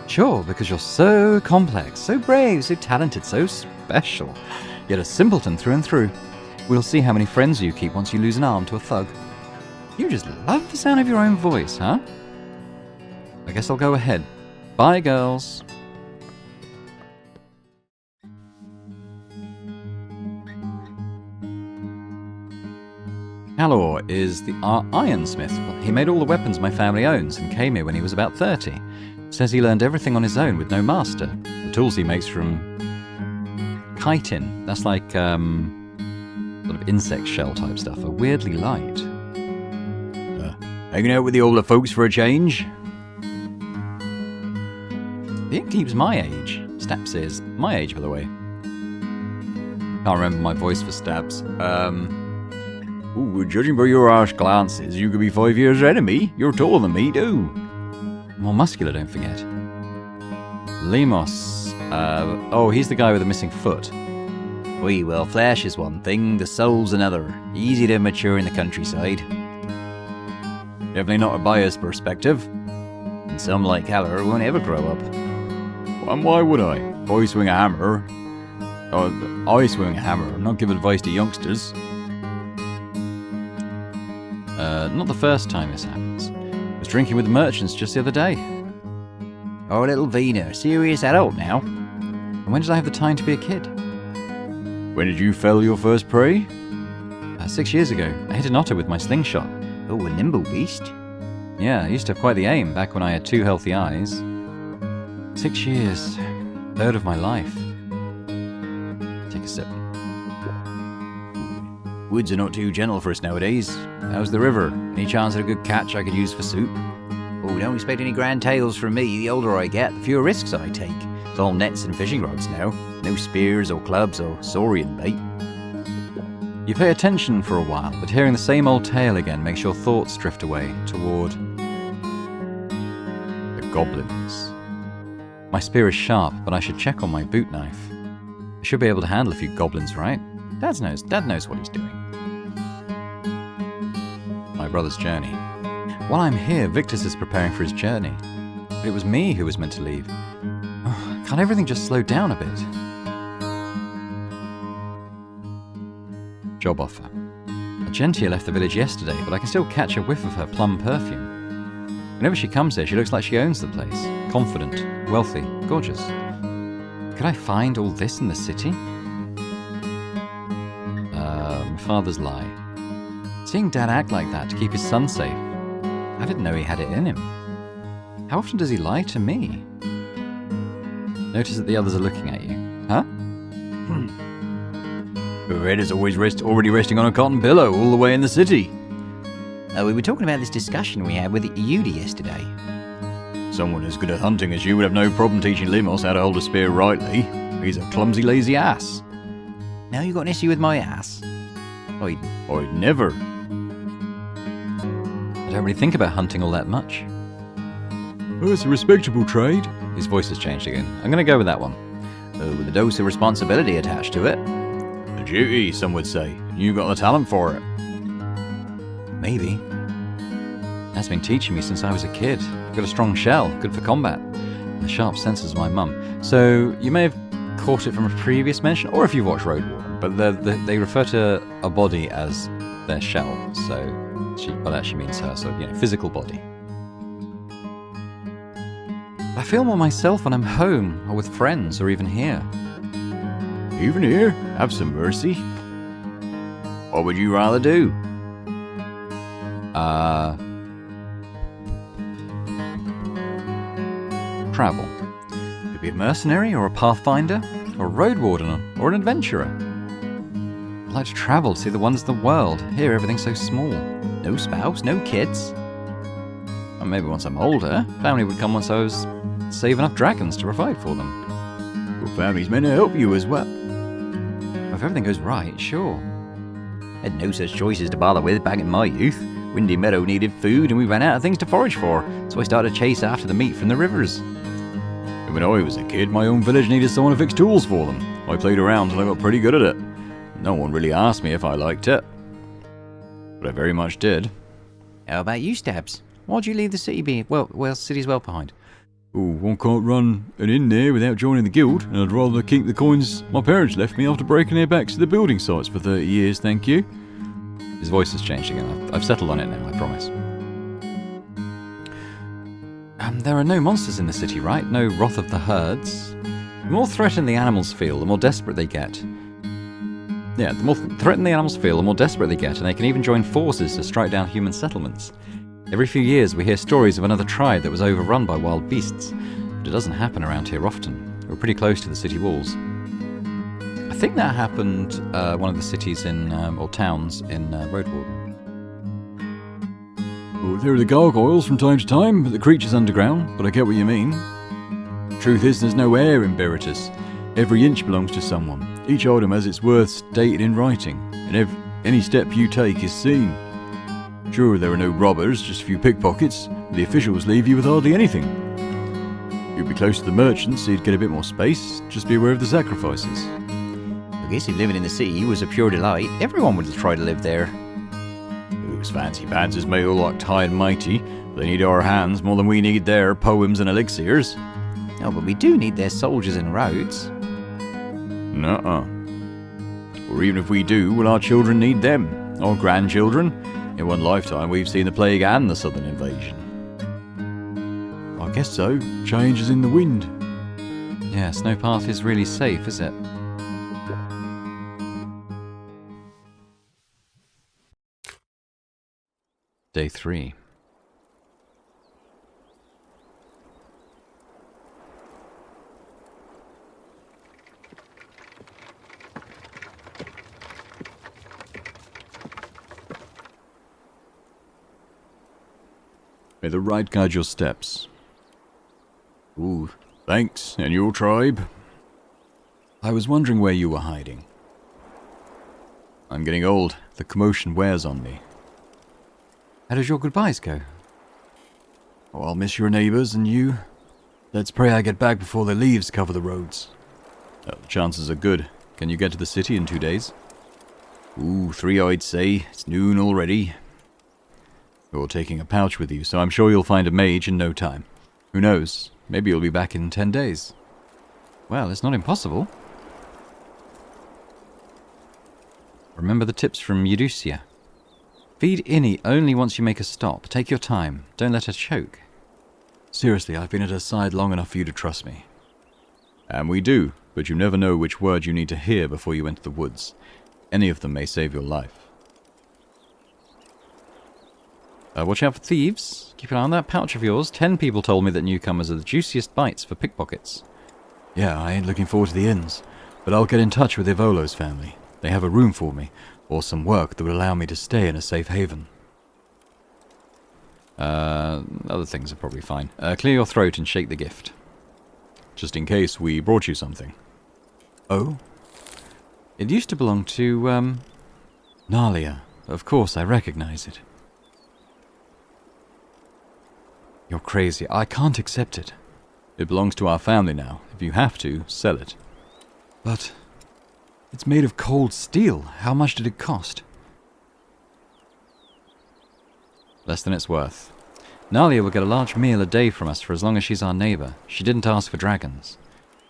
Sure, because you're so complex, so brave, so talented, so special. Yet a simpleton through and through. We'll see how many friends you keep once you lose an arm to a thug. You just love the sound of your own voice, huh? I guess I'll go ahead. Bye, girls. Calor is the ironsmith. He made all the weapons my family owns and came here when he was about 30. Says he learned everything on his own with no master. The tools he makes from chitin, that's like sort of insect shell type stuff, are weirdly light. Hanging out with the older folks for a change? It keeps my age. Stabs is my age, by the way. Can't remember my voice for Stabs. Ooh, judging by your harsh glances, you could be 5 years ahead of me. You're taller than me, too. More muscular, don't forget. Lemos. Oh, he's the guy with the missing foot. Well, flesh is one thing, the soul's another. Easy to mature in the countryside. Definitely not a biased perspective. And some like Haller won't ever grow up. And why would I? If I swing a hammer... I swing a hammer, not give advice to youngsters. Not the first time this happens. I was drinking with the merchants just the other day. Our little Vina, serious adult now. And when did I have the time to be a kid? When did you fell your first prey? 6 years ago. I hit an otter with my slingshot. Oh, a nimble beast. Yeah, I used to have quite the aim back when I had 2 healthy eyes. 6 years. Third of my life. Take a sip. Woods are not too gentle for us nowadays. How's the river? Any chance at a good catch I could use for soup? Oh, don't expect any grand tales from me. The older I get, the fewer risks I take. It's all nets and fishing rods now. No spears or clubs or saurian bait. You pay attention for a while, but hearing the same old tale again makes your thoughts drift away toward the goblins. My spear is sharp, but I should check on my boot knife. I should be able to handle a few goblins, right? Dad knows what he's doing. My brother's journey. While I'm here, Victus is preparing for his journey. But it was me who was meant to leave. Oh, can't everything just slow down a bit? Job offer. Argentia left the village yesterday, but I can still catch a whiff of her plum perfume. Whenever she comes here, she looks like she owns the place. Confident, wealthy, gorgeous. Could I find all this in the city? My father's lie. Seeing Dad act like that to keep his son safe. I didn't know he had it in him. How often does he lie to me? Notice that the others are looking at you. Huh? Her head is always already resting on a cotton pillow all the way in the city. We were talking about this discussion we had with Yudi yesterday. Someone as good at hunting as you would have no problem teaching Limos how to hold a spear rightly. He's a clumsy, lazy ass. Now you got an issue with my ass? I'd never. I don't really think about hunting all that much. Oh, it's a respectable trade. His voice has changed again. I'm going to go with that one. With a dose of responsibility attached to it. A duty, some would say. You got the talent for it. Maybe. Dad's been teaching me since I was a kid. I've got a strong shell, good for combat. And the sharp senses of my mum. So, you may have caught it from a previous mention, or if you've watched Roadwarden, but they refer to a body as their shell. So, by that she means her sort of, physical body. I feel more myself when I'm home, or with friends, or even here. Even here? Have some mercy. What would you rather do? Travel. Could be a mercenary, or a pathfinder, or a roadwarden, or an adventurer. I'd like to travel to see the wonders of the world. Here, everything's so small. No spouse, no kids. Or maybe once I'm older, family would come once I was save enough dragons to provide for them. Your family's meant to help you as well. If everything goes right, sure. Had no such choices to bother with back in my youth. Windy Meadow needed food and we ran out of things to forage for, so I started to chase after the meat from the rivers. When I was a kid, my own village needed someone to fix tools for them. I played around till I got pretty good at it. No one really asked me if I liked it. But I very much did. How about you, Stabs? Why'd you leave the city city's well behind? Oh, one can't run an inn there without joining the guild, and I'd rather keep the coins my parents left me after breaking their backs to the building sites for 30 years, thank you. His voice has changed again. I've settled on it now, I promise. There are no monsters in the city, right? No wrath of the herds. The more threatened the animals feel, the more desperate they get. Yeah, the more threatened the animals feel, the more desperate they get, and they can even join forces to strike down human settlements. Every few years we hear stories of another tribe that was overrun by wild beasts, but it doesn't happen around here often. We're pretty close to the city walls. I think that happened one of the cities or towns in Roadwarden. Oh, there are the gargoyles from time to time, but the creatures underground, but I get what you mean. Truth is, there's no air in Beritus. Every inch belongs to someone. Each item has its worth stated in writing, and any step you take is seen. Sure, there are no robbers, just a few pickpockets, but the officials leave you with hardly anything. You'd be close to the merchants, so you'd get a bit more space. Just be aware of the sacrifices. I guess if living in the city was a pure delight, everyone would try to live there. Those fancy pantsers may all act high and mighty, but they need our hands more than we need their poems and elixirs. Oh, but we do need their soldiers and roads. Nuh-uh. Or even if we do, will our children need them? Or grandchildren? In one lifetime we've seen the plague and the southern invasion. I guess so. Change is in the wind. Yeah, Snowpath is really safe, is it? Day 3. May the right guide your steps. Ooh, thanks. And your tribe? I was wondering where you were hiding. I'm getting old. The commotion wears on me. How does your goodbyes go? Oh, I'll miss your neighbours and you. Let's pray I get back before the leaves cover the roads. The chances are good. Can you get to the city in 2 days? Ooh, 3 I'd say. It's noon already. You're taking a pouch with you, so I'm sure you'll find a mage in no time. Who knows? Maybe you'll be back in 10 days. Well, it's not impossible. Remember the tips from Eudocia. Feed Innie only once you make a stop. Take your time. Don't let her choke. Seriously, I've been at her side long enough for you to trust me. And we do, but you never know which word you need to hear before you enter the woods. Any of them may save your life. Watch out for thieves. Keep an eye on that pouch of yours. 10 people told me that newcomers are the juiciest bites for pickpockets. Yeah, I ain't looking forward to the inns, but I'll get in touch with Ivolo's family. They have a room for me, or some work that would allow me to stay in a safe haven. Other things are probably fine. Clear your throat and shake the gift. Just in case we brought you something. Oh? It used to belong to, Nalia. Of course, I recognize it. You're crazy. I can't accept it. It belongs to our family now. If you have to, sell it. But it's made of cold steel. How much did it cost? Less than it's worth. Nalia will get a large meal a day from us for as long as she's our neighbour. She didn't ask for dragons.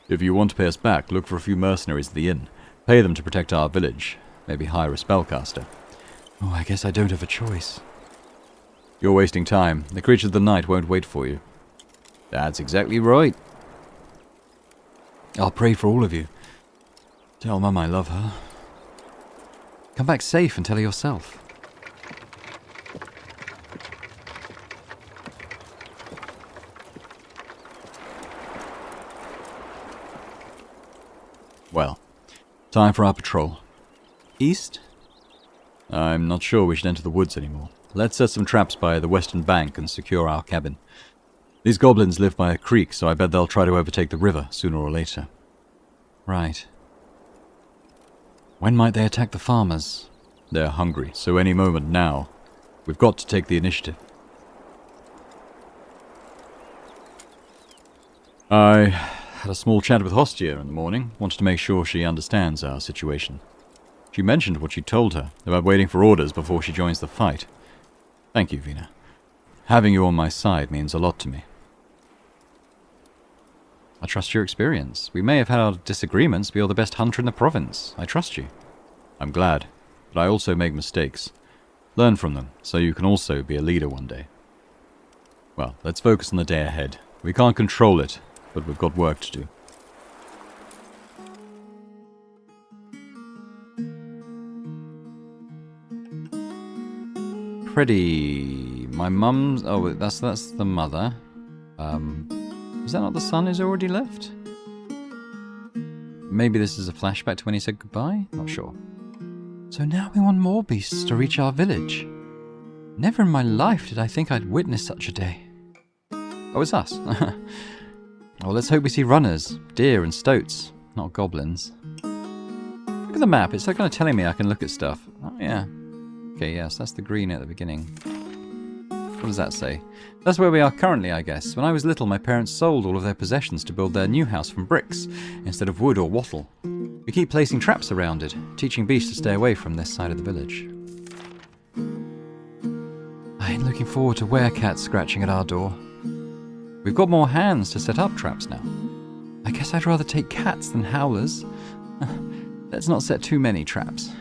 If you want to pay us back, look for a few mercenaries at the inn. Pay them to protect our village. Maybe hire a spellcaster. Oh, I guess I don't have a choice. You're wasting time. The creatures of the night won't wait for you. That's exactly right. I'll pray for all of you. Tell Mum I love her. Come back safe and tell her yourself. Well, time for our patrol. East? I'm not sure we should enter the woods anymore. Let's set some traps by the western bank and secure our cabin. These goblins live by a creek, so I bet they'll try to overtake the river sooner or later. Right. When might they attack the farmers? They're hungry, so any moment now. We've got to take the initiative. I had a small chat with Hostia in the morning. Wanted to make sure she understands our situation. She mentioned what you told her about waiting for orders before she joins the fight. Thank you, Vina. Having you on my side means a lot to me. I trust your experience. We may have had our disagreements, but you're the best hunter in the province. I trust you. I'm glad, but I also make mistakes. Learn from them, so you can also be a leader one day. Well, let's focus on the day ahead. We can't control it, but we've got work to do. Pretty. My mum's... Oh, that's the mother. Is that not the son who's already left? Maybe this is a flashback to when he said goodbye? Not sure. So now we want more beasts to reach our village. Never in my life did I think I'd witness such a day. Oh, it's us. Well, let's hope we see runners, deer and stoats, not goblins. Look at the map. It's kind of telling me I can look at stuff. Oh, yeah. Okay, yes, that's the green at the beginning. What does that say? That's where we are currently, I guess. When I was little, my parents sold all of their possessions to build their new house from bricks, instead of wood or wattle. We keep placing traps around it, teaching beasts to stay away from this side of the village. I ain't looking forward to werecats scratching at our door. We've got more hands to set up traps now. I guess I'd rather take cats than howlers. Let's not set too many traps.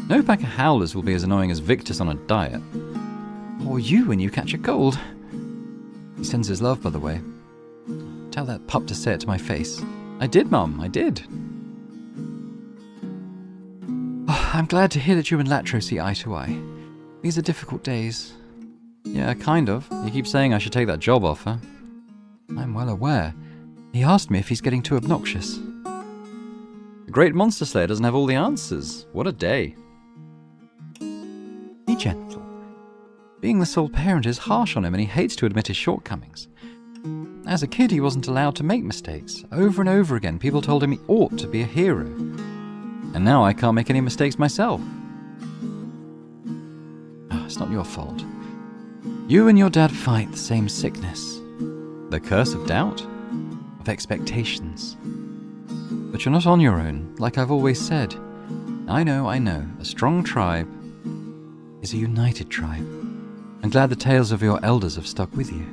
No pack of howlers will be as annoying as Victus on a diet. Or you when you catch a cold. He sends his love, by the way. Tell that pup to say it to my face. I did, Mum, I did. Oh, I'm glad to hear that you and Latro see eye to eye. These are difficult days. Yeah, kind of. He keeps saying I should take that job offer. I'm well aware. He asked me if he's getting too obnoxious. The great monster slayer doesn't have all the answers. What a day. Be gentle. Being the sole parent is harsh on him and he hates to admit his shortcomings. As a kid, he wasn't allowed to make mistakes. Over and over again, people told him he ought to be a hero. And now I can't make any mistakes myself. Oh, it's not your fault. You and your dad fight the same sickness. The curse of doubt? Of expectations. But you're not on your own, like I've always said. I know. A strong tribe is a united tribe. I'm glad the tales of your elders have stuck with you.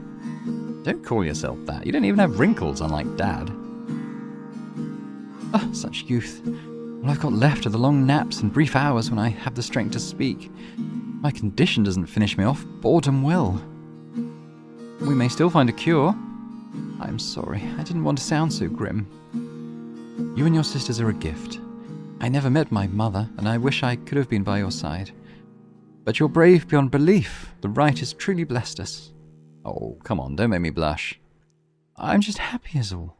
Don't call yourself that. You don't even have wrinkles, unlike Dad. Ah, such youth. All I've got left are the long naps and brief hours when I have the strength to speak. My condition doesn't finish me off. Boredom will. We may still find a cure. I'm sorry. I didn't want to sound so grim. You and your sisters are a gift. I never met my mother, and I wish I could have been by your side. But you're brave beyond belief. The right has truly blessed us. Oh, come on, don't make me blush. I'm just happy as all.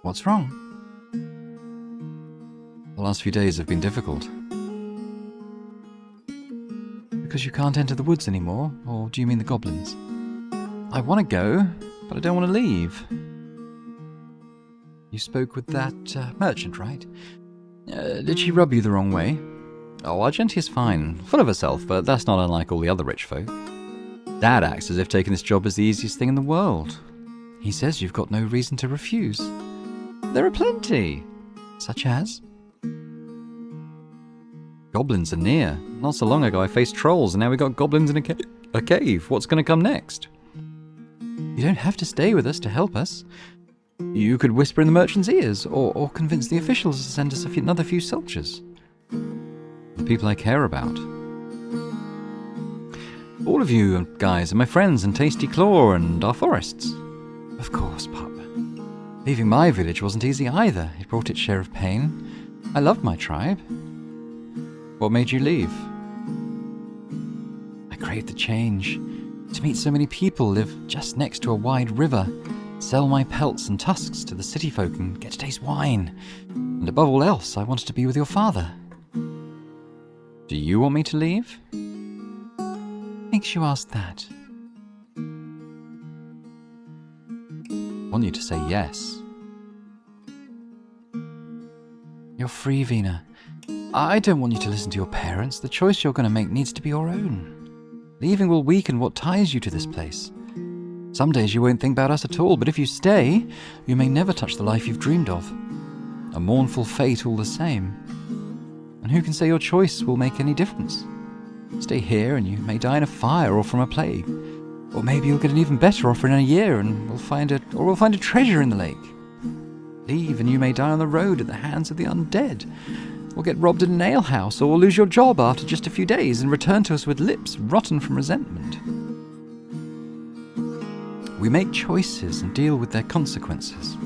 What's wrong? The last few days have been difficult. Because you can't enter the woods anymore? Or do you mean the goblins? I want to go, but I don't want to leave. You spoke with that merchant, right? Did she rub you the wrong way? Oh, Argenti is fine. Full of herself, but that's not unlike all the other rich folk. Dad acts as if taking this job is the easiest thing in the world. He says you've got no reason to refuse. There are plenty. Such as? Goblins are near. Not so long ago I faced trolls, and now we got goblins in a cave. What's going to come next? You don't have to stay with us to help us. You could whisper in the merchant's ears, or convince the officials to send us another few soldiers. The people I care about. All of you guys are my friends in Tasty Claw and our forests. Of course, pup. Leaving my village wasn't easy either. It brought its share of pain. I loved my tribe. What made you leave? I craved the change. To meet so many people, live just next to a wide river, sell my pelts and tusks to the city folk and get to taste wine. And above all else, I wanted to be with your father. Do you want me to leave? Makes you ask that? I want you to say yes. You're free, Vina. I don't want you to listen to your parents. The choice you're going to make needs to be your own. Leaving will weaken what ties you to this place. Some days you won't think about us at all, but if you stay, you may never touch the life you've dreamed of. A mournful fate all the same. And who can say your choice will make any difference? Stay here and you may die in a fire or from a plague. Or maybe you'll get an even better offer in a year and we'll find a treasure in the lake. Leave and you may die on the road at the hands of the undead. Or get robbed in an alehouse, or lose your job after just a few days and return to us with lips rotten from resentment. We make choices and deal with their consequences.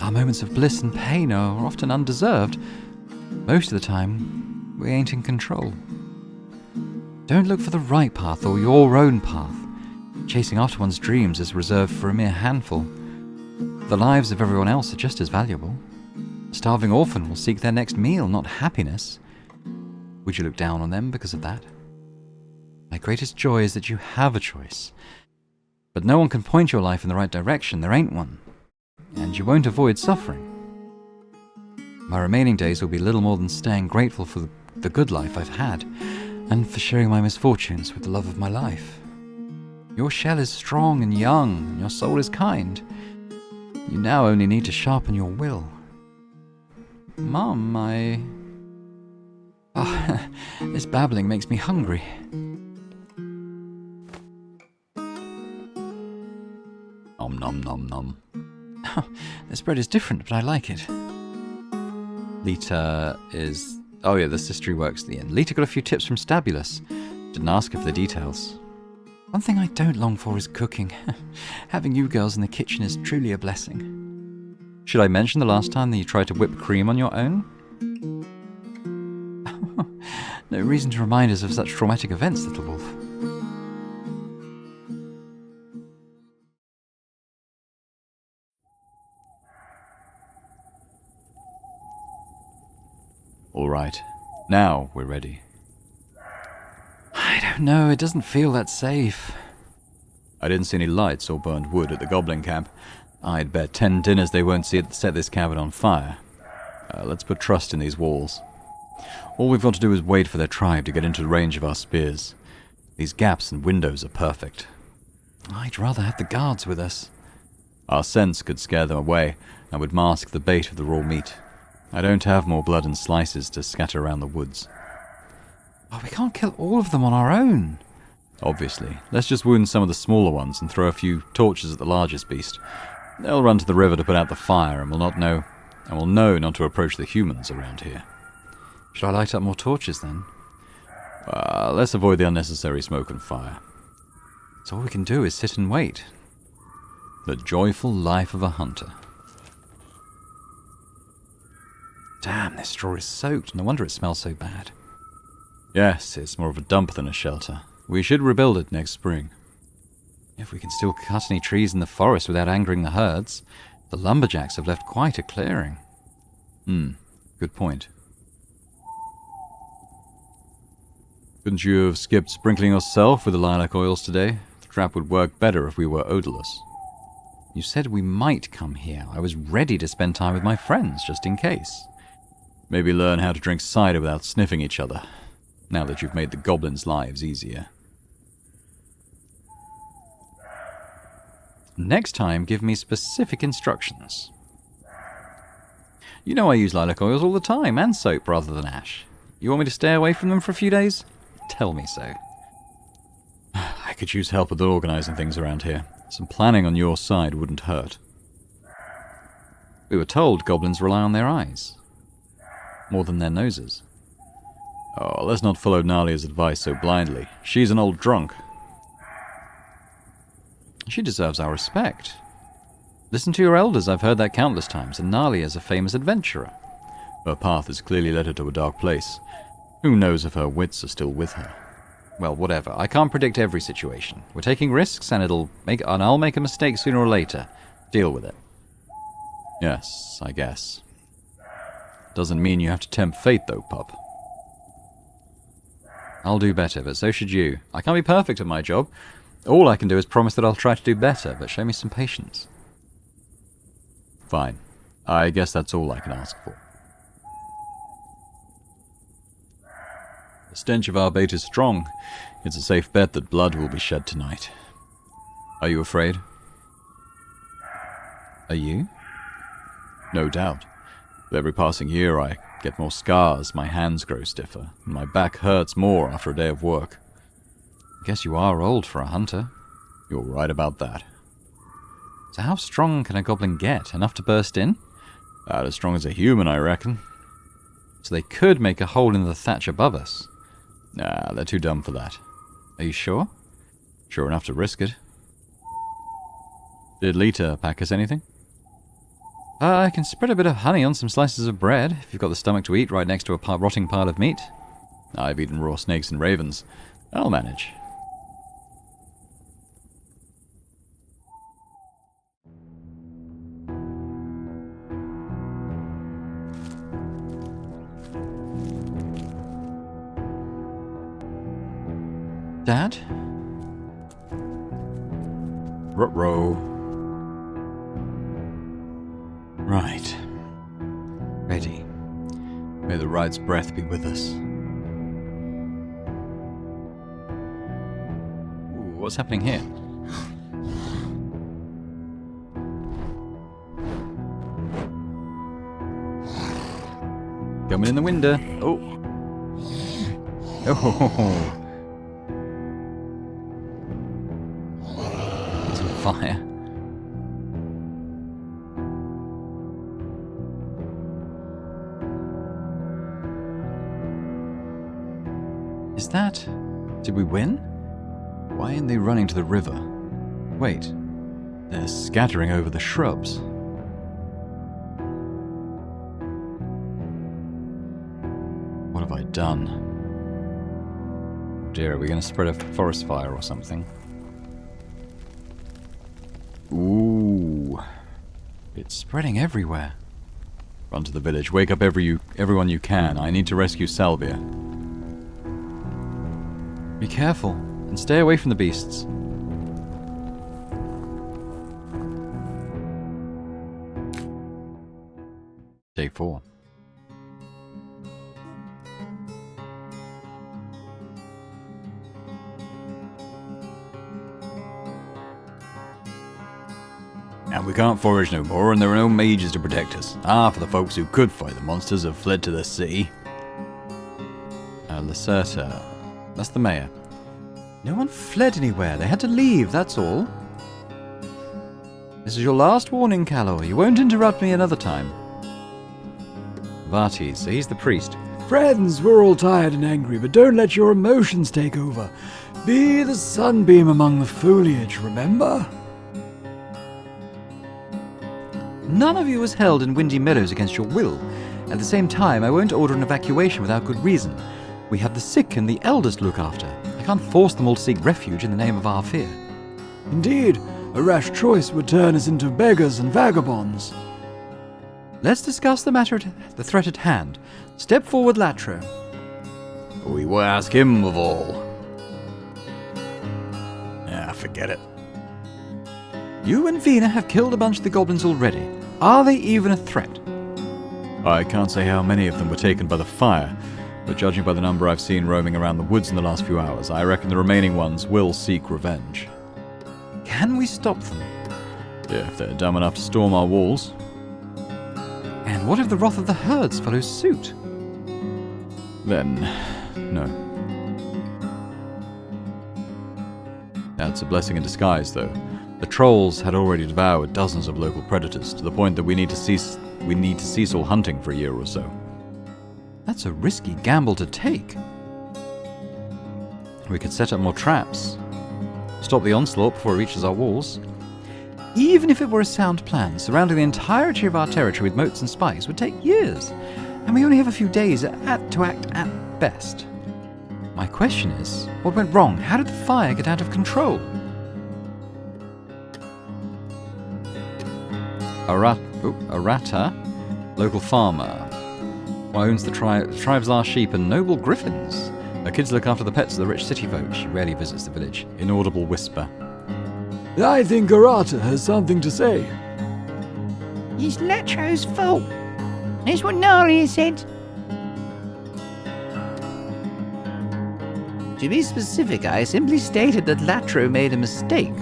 Our moments of bliss and pain are often undeserved. Most of the time, we ain't in control. Don't look for the right path or your own path. Chasing after one's dreams is reserved for a mere handful. The lives of everyone else are just as valuable. A starving orphan will seek their next meal, not happiness. Would you look down on them because of that? My greatest joy is that you have a choice. But no one can point your life in the right direction. There ain't one. And you won't avoid suffering. My remaining days will be little more than staying grateful for the the good life I've had, and for sharing my misfortunes with the love of my life. Your shell is strong and young, and your soul is kind. You now only need to sharpen your will. Mum, this babbling makes me hungry. Nom nom nom nom. This bread is different, but I like it. Lita is... Oh yeah, the sister who works at the inn. Lita got a few tips from Stabulus. Didn't ask her for the details. One thing I don't long for is cooking. Having you girls in the kitchen is truly a blessing. Should I mention the last time that you tried to whip cream on your own? No reason to remind us of such traumatic events, little wolf. All right. Now we're ready. I don't know, it doesn't feel that safe. I didn't see any lights or burned wood at the goblin camp. I'd bet 10 dinners they won't set this cabin on fire. Let's put trust in these walls. All we've got to do is wait for their tribe to get into range of our spears. These gaps and windows are perfect. I'd rather have the guards with us. Our scents could scare them away and would mask the bait of the raw meat. I don't have more blood and slices to scatter around the woods. Oh, we can't kill all of them on our own. Obviously. Let's just wound some of the smaller ones and throw a few torches at the largest beast. They'll run to the river to put out the fire, and we'll know not to approach the humans around here. Should I light up more torches then? Let's avoid the unnecessary smoke and fire. So all we can do is sit and wait. The joyful life of a hunter. Damn, this straw is soaked. No wonder it smells so bad. Yes, it's more of a dump than a shelter. We should rebuild it next spring. If we can still cut any trees in the forest without angering the herds, the lumberjacks have left quite a clearing. Good point. Couldn't you have skipped sprinkling yourself with the lilac oils today? The trap would work better if we were odorless. You said we might come here. I was ready to spend time with my friends, just in case. Maybe learn how to drink cider without sniffing each other, now that you've made the goblins' lives easier. Next time, give me specific instructions. You know I use lilac oils all the time, and soap rather than ash. You want me to stay away from them for a few days? Tell me so. I could use help with organizing things around here. Some planning on your side wouldn't hurt. We were told goblins rely on their eyes. More than their noses. Oh, let's not follow Nalia's advice so blindly. She's an old drunk. She deserves our respect. Listen to your elders, I've heard that countless times, and Nalia's a famous adventurer. Her path has clearly led her to a dark place. Who knows if her wits are still with her? Well, whatever. I can't predict every situation. We're taking risks, and I'll make a mistake sooner or later. Deal with it. Yes, I guess. Doesn't mean you have to tempt fate, though, pup. I'll do better, but so should you. I can't be perfect at my job. All I can do is promise that I'll try to do better, but show me some patience. Fine. I guess that's all I can ask for. The stench of our bait is strong. It's a safe bet that blood will be shed tonight. Are you afraid? Are you? No doubt. With every passing year I get more scars, my hands grow stiffer, and my back hurts more after a day of work. I guess you are old for a hunter. You're right about that. So how strong can a goblin get? Enough to burst in? About as strong as a human, I reckon. So they could make a hole in the thatch above us. Nah, they're too dumb for that. Are you sure? Sure enough to risk it. Did Lita pack us anything? I can spread a bit of honey on some slices of bread, if you've got the stomach to eat right next to a rotting pile of meat. I've eaten raw snakes and ravens. I'll manage. Dad? Ruh-roh. Right. Ready. May the right's breath be with us. what's happening here? Coming in the window. Oh. Oh. It's on fire. Is that... Did we win? Why aren't they running to the river? Wait. They're scattering over the shrubs. What have I done? Oh dear, are we going to spread a forest fire or something? Ooh. It's spreading everywhere. Run to the village. Wake up everyone you can. I need to rescue Salvia. Be careful, and stay away from the beasts. Day 4. And we can't forage no more, and there are no mages to protect us. Half of the folks who could fight the monsters have fled to the city. Lacerta. That's the mayor. No one fled anywhere. They had to leave, that's all. This is your last warning, Calor. You won't interrupt me another time. Vartes, so he's the priest. Friends, we're all tired and angry, but don't let your emotions take over. Be the sunbeam among the foliage, remember? None of you was held in Windy Meadows against your will. At the same time, I won't order an evacuation without good reason. We have the sick and the elders to look after. I can't force them all to seek refuge in the name of our fear. Indeed, a rash choice would turn us into beggars and vagabonds. Let's discuss the matter the threat at hand. Step forward, Latro. We will ask him of all. Forget it. You and Vina have killed a bunch of the goblins already. Are they even a threat? I can't say how many of them were taken by the fire, but judging by the number I've seen roaming around the woods in the last few hours, I reckon the remaining ones will seek revenge. Can we stop them? Yeah, if they're dumb enough to storm our walls. And what if the wrath of the herds follows suit? Then, no. That's a blessing in disguise, though. The trolls had already devoured dozens of local predators, to the point that we need to cease all hunting for a year or so. That's a risky gamble to take. We could set up more traps. Stop the onslaught before it reaches our walls. Even if it were a sound plan, surrounding the entirety of our territory with moats and spikes would take years. And we only have a few days to act at best. My question is, what went wrong? How did the fire get out of control? Arata, local farmer, owns the tribe's last sheep and noble griffins. Her kids look after the pets of the rich city folk. She rarely visits the village. Inaudible whisper. I think Arata has something to say. It's Latro's fault. That's what Nalia said. To be specific, I simply stated that Latro made a mistake.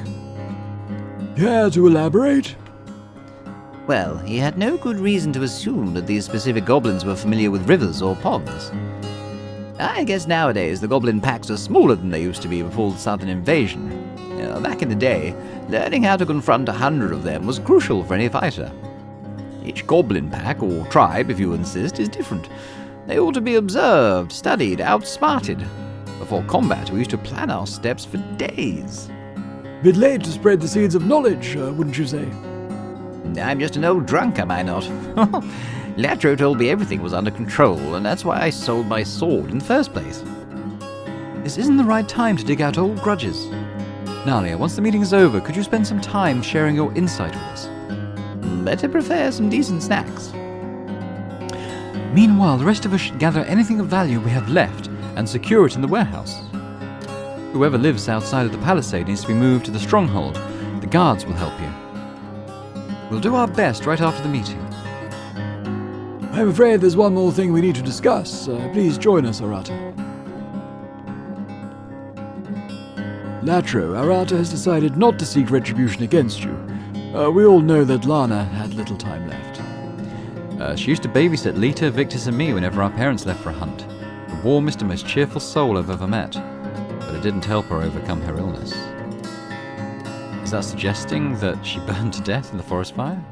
Care to elaborate? Well, he had no good reason to assume that these specific goblins were familiar with rivers or ponds. I guess nowadays the goblin packs are smaller than they used to be before the southern invasion. Back in the day, learning how to confront 100 of them was crucial for any fighter. Each goblin pack, or tribe if you insist, is different. They ought to be observed, studied, outsmarted. Before combat, we used to plan our steps for days. Bit late to spread the seeds of knowledge, wouldn't you say? I'm just an old drunk, am I not? Latro told me everything was under control, and that's why I sold my sword in the first place. This isn't the right time to dig out old grudges. Nalia, once the meeting is over, could you spend some time sharing your insight with us? Better prepare some decent snacks. Meanwhile, the rest of us should gather anything of value we have left and secure it in the warehouse. Whoever lives outside of the palisade needs to be moved to the stronghold. The guards will help you. We'll do our best right after the meeting. I'm afraid there's one more thing we need to discuss. Please join us, Arata. Latro, Arata has decided not to seek retribution against you. We all know that Lana had little time left. She used to babysit Lita, Victus, and me whenever our parents left for a hunt. The warmest and most cheerful soul I've ever met. But it didn't help her overcome her illness. Is that suggesting that she burned to death in the forest fire?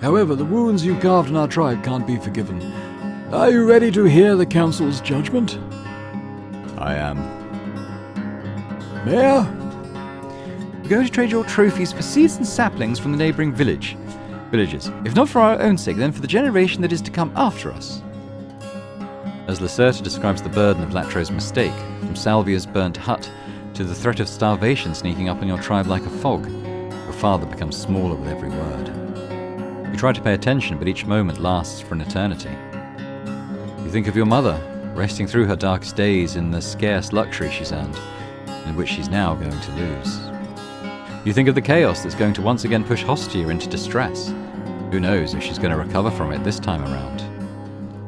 However, the wounds you carved in our tribe can't be forgiven. Are you ready to hear the Council's judgment? I am. Mayor? We're going to trade your trophies for seeds and saplings from the neighbouring villages. If not for our own sake, then for the generation that is to come after us. As Lacerta describes the burden of Latro's mistake, from Salvia's burnt hut to the threat of starvation sneaking up on your tribe like a fog, your father becomes smaller with every word. You try to pay attention, but each moment lasts for an eternity. You think of your mother, resting through her darkest days in the scarce luxury she's earned, and which she's now going to lose. You think of the chaos that's going to once again push Hostia into distress. Who knows if she's going to recover from it this time around.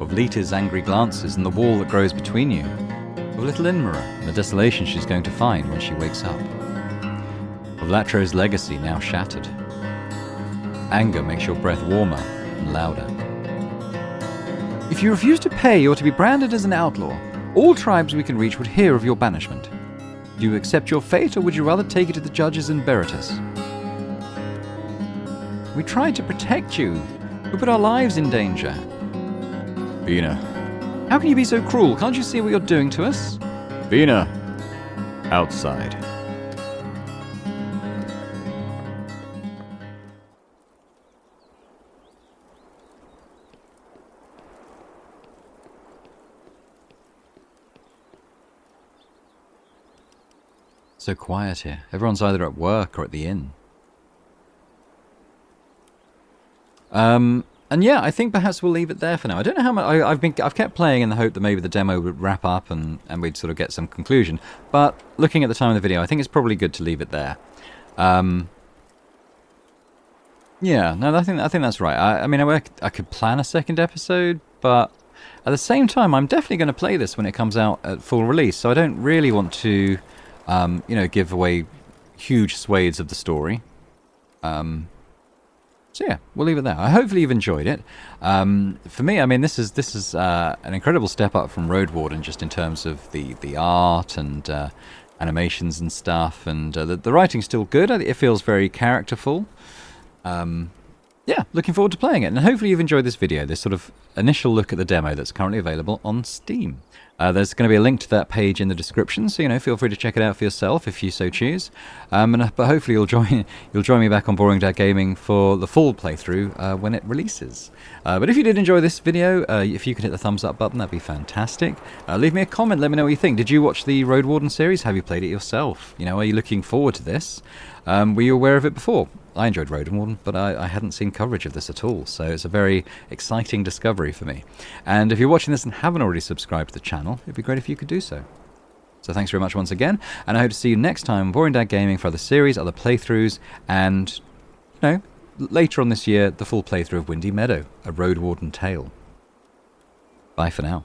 Of Lita's angry glances and the wall that grows between you. Of little Inmara and the desolation she's going to find when she wakes up. Of Latro's legacy now shattered. Anger makes your breath warmer and louder. If you refuse to pay, you're to be branded as an outlaw. All tribes we can reach would hear of your banishment. Do you accept your fate, or would you rather take it to the judges in Beritus? We tried to protect you. We put our lives in danger. Vina. How can you be so cruel? Can't you see what you're doing to us? Vina. Outside. So quiet here. Everyone's either at work or at the inn. And yeah, I think perhaps we'll leave it there for now. I don't know how much I've kept playing in the hope that maybe the demo would wrap up and we'd sort of get some conclusion. But looking at the time of the video, I think it's probably good to leave it there. Yeah, no, I think that's right. I mean, I could plan a second episode, but at the same time, I'm definitely going to play this when it comes out at full release. So I don't really want to, give away huge swathes of the story. So yeah, we'll leave it there. Hopefully you've enjoyed it. For me, I mean, this is an incredible step up from Roadwarden, just in terms of the art and animations and stuff, and the writing's still good. It feels very characterful. Yeah, looking forward to playing it, and hopefully you've enjoyed this video, this sort of initial look at the demo that's currently available on Steam. There's going to be a link to that page in the description, so feel free to check it out for yourself if you so choose. But hopefully you'll join me back on Boring Dad Gaming for the full playthrough when it releases. But if you did enjoy this video, if you could hit the thumbs up button, that'd be fantastic. Leave me a comment, let me know what you think. Did you watch the Roadwarden series? Have you played it yourself? Are you looking forward to this? Were you aware of it before? I enjoyed Roadwarden, but I hadn't seen coverage of this at all, so it's a very exciting discovery for me. And if you're watching this and haven't already subscribed to the channel, it'd be great if you could do so. So thanks very much once again, and I hope to see you next time on Boring Dad Gaming for other series, other playthroughs, and, later on this year, the full playthrough of Windy Meadow, a Roadwarden tale. Bye for now.